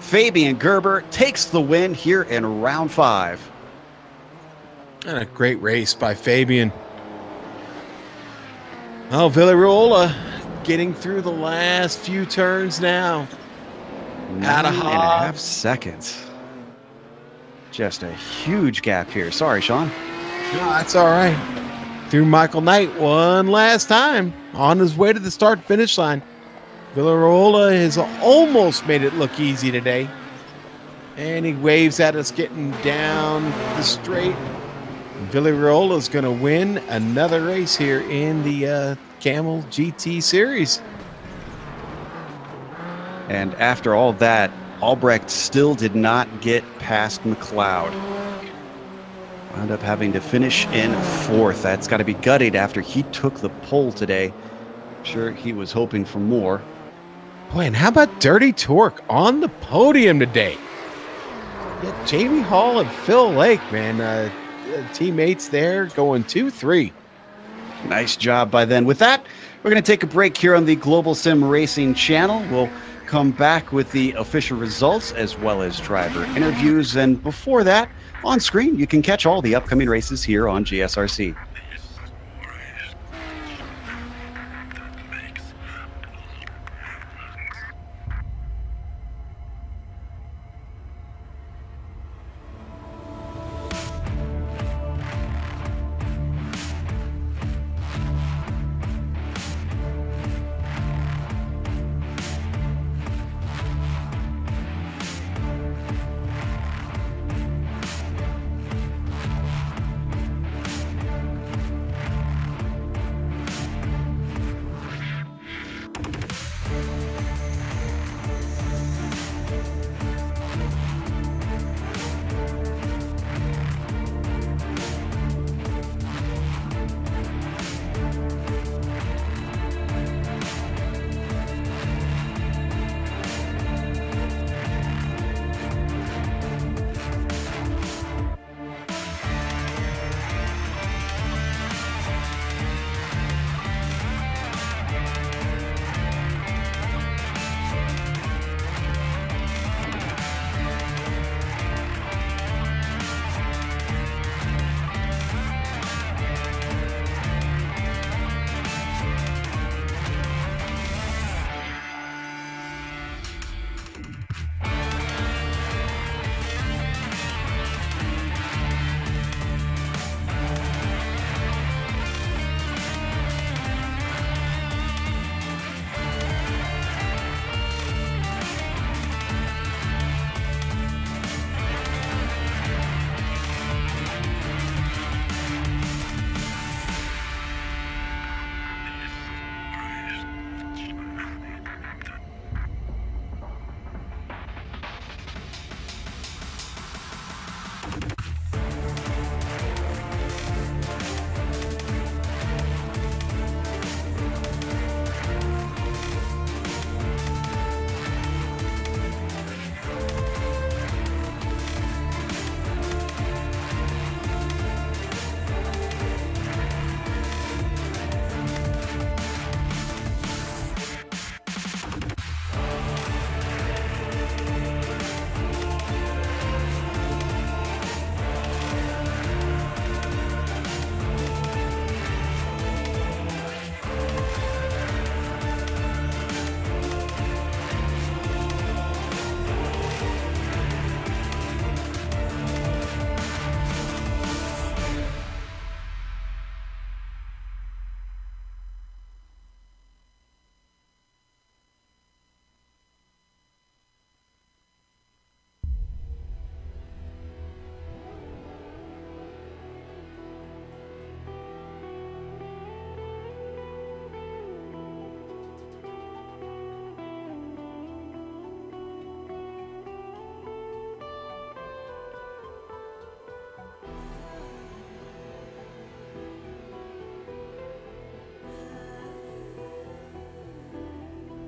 Fabian Gerber takes the win here in round 5. And a great race by Fabian. Oh, Villarola getting through the last few turns now. 9.5 seconds. Just a huge gap here. Sorry, Sean. No, that's all right. Through Michael Knight one last time on his way to the start-finish line. Villarola has almost made it look easy today. And he waves at us getting down the straight. Villarola is going to win another race here in the Kamel GT series. And after all that, Albrecht still did not get past McLeod. Wound up having to finish in 4th. That's got to be gutted after he took the pole today. Sure, he was hoping for more. Boy, and how about Dirty Torque on the podium today? Yeah, Jamie Hall and Phil Lake, man. Teammates there going 2-3. Nice job by then. With that, we're going to take a break here on the Global Sim Racing channel. We'll come back with the official results as well as driver interviews. And before that, on screen, you can catch all the upcoming races here on GSRC.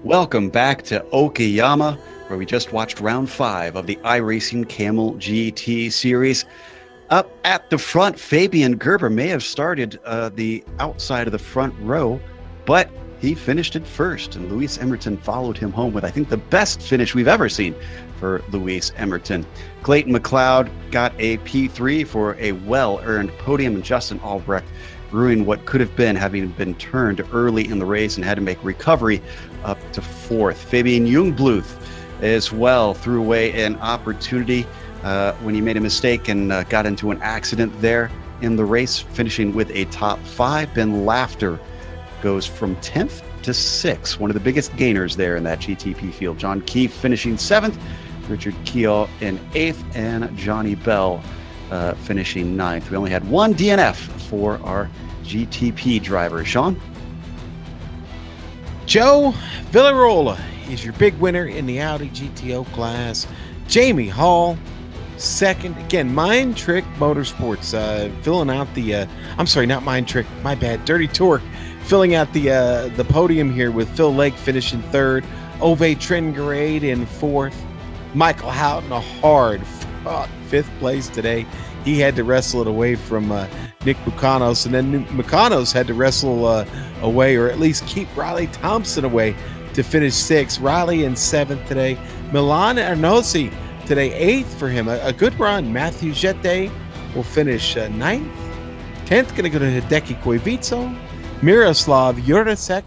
Welcome back to Okayama, where we just watched round 5 of the iRacing Kamel GT series. Up at the front, Fabian Gerber may have started the outside of the front row, but he finished it first, and Luis Emerton followed him home with, I think, the best finish we've ever seen for Luis Emerton. Clayton McLeod got a P3 for a well-earned podium, and Justin Albrecht ruined what could have been, having been turned early in the race and had to make recovery up to 4th. Fabian Jungbluth as well threw away an opportunity when he made a mistake and got into an accident there in the race, finishing with a top 5. Ben Laughter goes from 10th to 6. One of the biggest gainers there in that GTP field. John Keefe finishing 7th, Richard Keogh in 8th, and Johnny Bell finishing 9th. We only had one DNF for our GTP driver. Sean? Joe Villarola is your big winner in the Audi GTO class. Jamie Hall, second. Again, Mind Trick Motorsports filling out the I'm sorry, not Mind Trick, my bad. Dirty Torque filling out the podium here with Phil Lake finishing 3rd, Ove Tringarade in 4th. Michael Houghton, a hard fought 5th place today. He had to wrestle it away from Nick Mucanos, and then Mucanos had to wrestle away, or at least keep Riley Thompson away to finish 6th. Riley in 7th today. Milan Arnosi today 8th for him. A good run. Matthew Jete will finish 9th. 10th going to go to Hideki Koivico. Miroslav Jurasek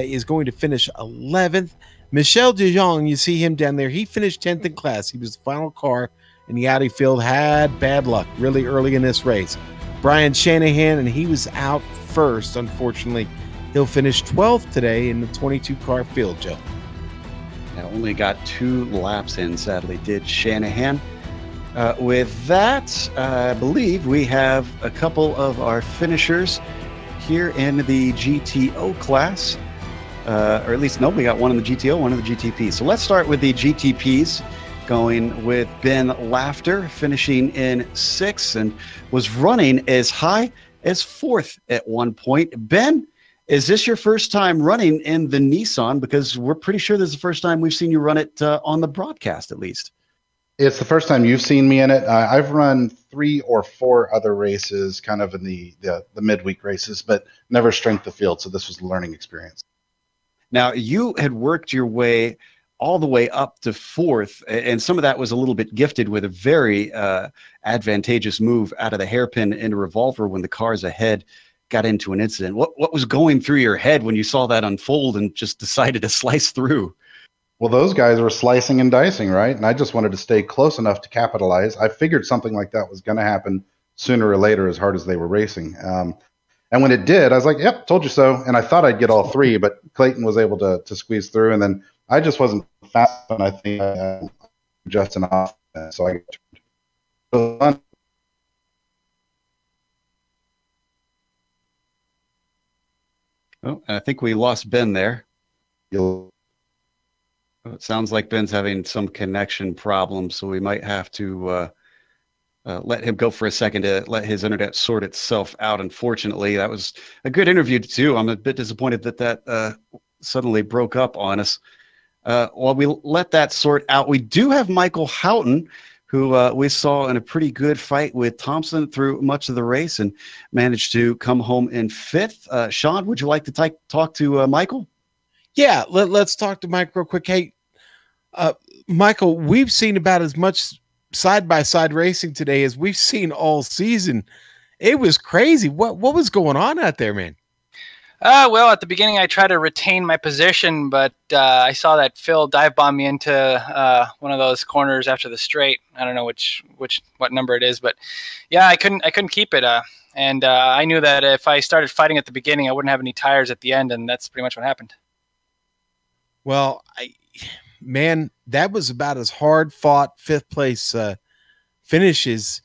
is going to finish 11th. Michel De Jong, you see him down there. He finished 10th in class. He was the final car in the Audi field. Had bad luck really early in this race. Brian Shanahan, and he was out first, unfortunately. He'll finish 12th today in the 22-car field, Joe. I only got 2 laps in, sadly, did Shanahan. With that, I believe we have a couple of our finishers here in the GTO class. Or at least, no, we got one in the GTO, one in the GTP. So let's start with the GTPs, going with Ben Laughter, finishing in 6th and was running as high as 4th at one point. Ben, is this your first time running in the Nissan? Because we're pretty sure this is the first time we've seen you run it on the broadcast, at least. It's the first time you've seen me in it. I've run 3 or 4 other races, kind of in the midweek races, but never strength of field. So this was a learning experience. Now, you had worked your way all the way up to 4th, and some of that was a little bit gifted with a very advantageous move out of the hairpin into revolver when the cars ahead got into an incident. What was going through your head when you saw that unfold and just decided to slice through? Well, those guys were slicing and dicing, right? And I just wanted to stay close enough to capitalize. I figured something like that was going to happen sooner or later, as hard as they were racing. And when it did, I was like, yep, told you so. And I thought I'd get all 3, but Clayton was able to squeeze through. And then I just wasn't fast, and I think just enough. So I got Oh, I think we lost Ben there. It sounds like Ben's having some connection problems, so we might have to let him go for a second to let his internet sort itself out. Unfortunately, that was a good interview too. I'm a bit disappointed that suddenly broke up on us. While we let that sort out, we do have Michael Houghton, who we saw in a pretty good fight with Thompson through much of the race and managed to come home in 5th. Sean, would you like to talk to Michael? Yeah, let's talk to Mike real quick. Hey, Michael, we've seen about as much side-by-side racing today as we've seen all season. It was crazy. What was going on out there, man? Well, at the beginning, I tried to retain my position, but I saw that Phil dive bomb me into one of those corners after the straight. I don't know what number it is, but yeah, I couldn't keep it. And I knew that if I started fighting at the beginning, I wouldn't have any tires at the end, and that's pretty much what happened. Well, man, that was about as hard fought 5th place finishes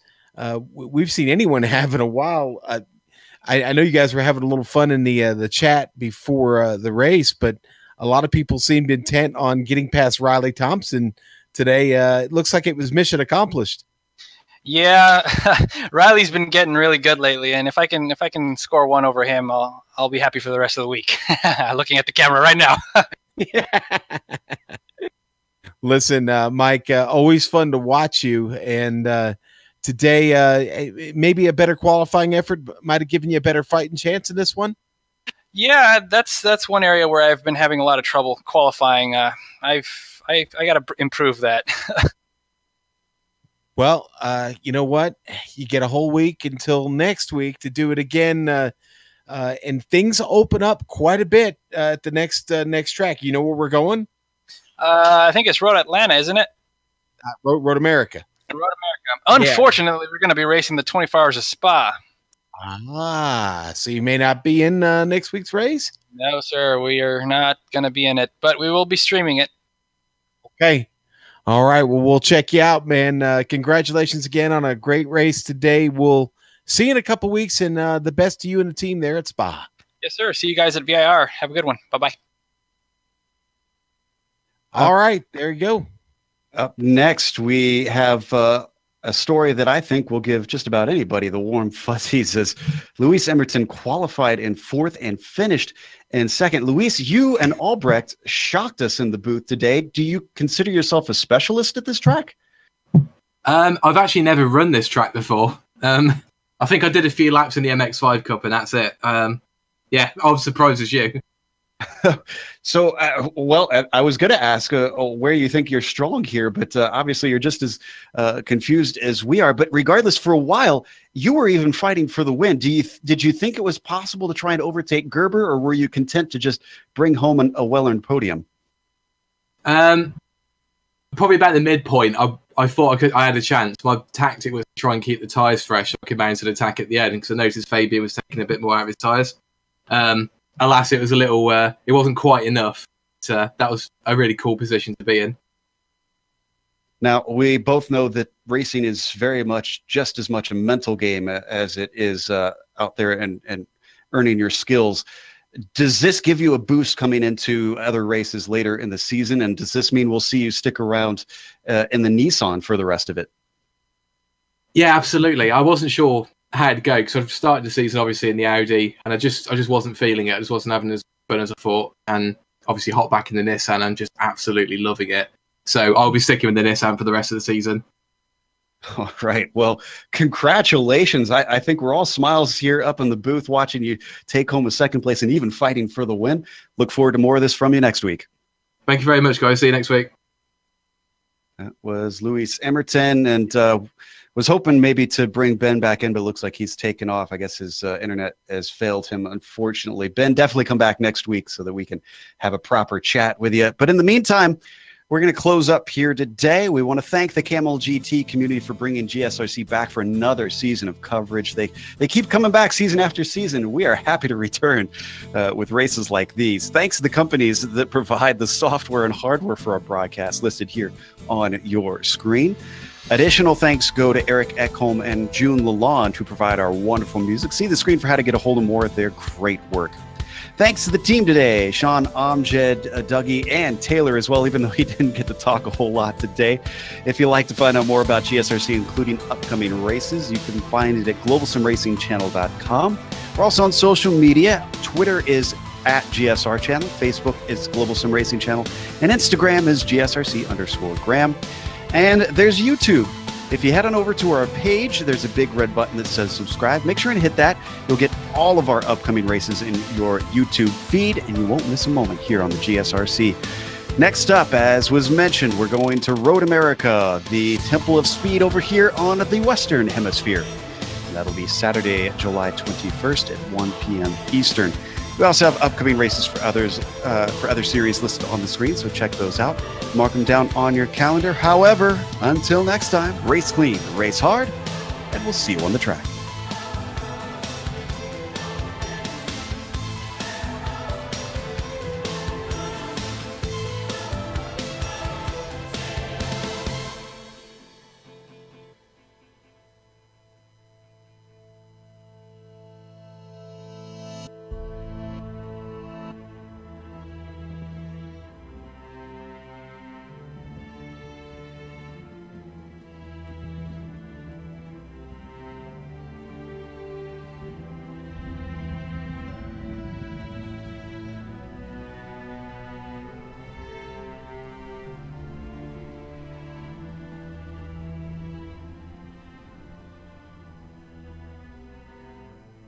we've seen anyone have in a while. I know you guys were having a little fun in the chat before the race, but a lot of people seemed intent on getting past Riley Thompson today. It looks like it was mission accomplished. Yeah, Riley's been getting really good lately, and if I can score 1 over him, I'll be happy for the rest of the week. Looking at the camera right now. Listen, Mike, always fun to watch you, and today, maybe a better qualifying effort might have given you a better fighting chance in this one. Yeah, that's one area where I've been having a lot of trouble qualifying. I got to improve that. Well, you know what? You get a whole week until next week to do it again, and things open up quite a bit at the next track. You know where we're going? I think it's Road Atlanta, isn't it? Road America. Road America. Unfortunately, we're going to be racing the 24 Hours of Spa. So you may not be in next week's race? No, sir. We are not going to be in it, but we will be streaming it. Okay. All right. Well, we'll check you out, man. Congratulations again on a great race today. We'll see you in a couple weeks, and the best to you and the team there at Spa. Yes, sir. See you guys at VIR. Have a good one. Bye-bye. All right. There you go. Up next, we have a story that I think will give just about anybody the warm fuzzies, as Luis Emerton qualified in 4th and finished in 2nd. Luis, you and Albrecht shocked us in the booth today. Do you consider yourself a specialist at this track? I've actually never run this track before. I think I did a few laps in the MX5 Cup, and that's it. Yeah, I was surprised as you. So, well, I was going to ask where you think you're strong here, but obviously you're just as confused as we are. But regardless, for a while, you were even fighting for the win. Did you think it was possible to try and overtake Gerber, or were you content to just bring home a well-earned podium? Probably about the midpoint. I thought I had a chance. My tactic was to try and keep the tyres fresh. I could mount an attack at the end, because I noticed Fabian was taking a bit more out of his tyres. Alas, it was a little. It wasn't quite enough. That was a really cool position to be in. Now, we both know that racing is very much just as much a mental game as it is out there and earning your skills. Does this give you a boost coming into other races later in the season? And does this mean we'll see you stick around in the Nissan for the rest of it? Yeah, absolutely. I wasn't sure how to go, because I've started the season obviously in the Audi, and I just wasn't feeling it. I just wasn't having as fun as I thought, and obviously hop back in the Nissan. I'm just absolutely loving it. So I'll be sticking with the Nissan for the rest of the season. All right. Well, congratulations. I think we're all smiles here up in the booth watching you take home a 2nd place and even fighting for the win. Look forward to more of this from you next week. Thank you very much, guys. See you next week. That was Luis Emerton, and was hoping maybe to bring Ben back in, but it looks like he's taken off. I guess his internet has failed him, unfortunately. Ben, definitely come back next week so that we can have a proper chat with you. But in the meantime, we're going to close up here today. We want to thank the Kamel GT community for bringing GSRC back for another season of coverage. They keep coming back season after season. We are happy to return with races like these. Thanks to the companies that provide the software and hardware for our broadcast listed here on your screen. Additional thanks go to Eric Ekholm and June Lalonde, who provide our wonderful music. See the screen for how to get a hold of more of their great work. Thanks to the team today, Sean, Amjad, Dougie, and Taylor as well, even though he didn't get to talk a whole lot today. If you'd like to find out more about GSRC, including upcoming races, you can find it at globalsimracingchannel.com. We're also on social media. Twitter is at GSR Channel, Facebook is Global Sim Racing Channel, and Instagram is GSRC_Graham. And there's YouTube. If you head on over to our page, there's a big red button that says subscribe. Make sure and hit that. You'll get all of our upcoming races in your YouTube feed, and you won't miss a moment here on the GSRC. Next up, as was mentioned, we're going to Road America, the Temple of Speed over here on the Western Hemisphere. And that'll be Saturday, July 21st at 1 p.m. Eastern. We also have upcoming races for others, for other series listed on the screen, so check those out. Mark them down on your calendar. However, until next time, race clean, race hard, and we'll see you on the track.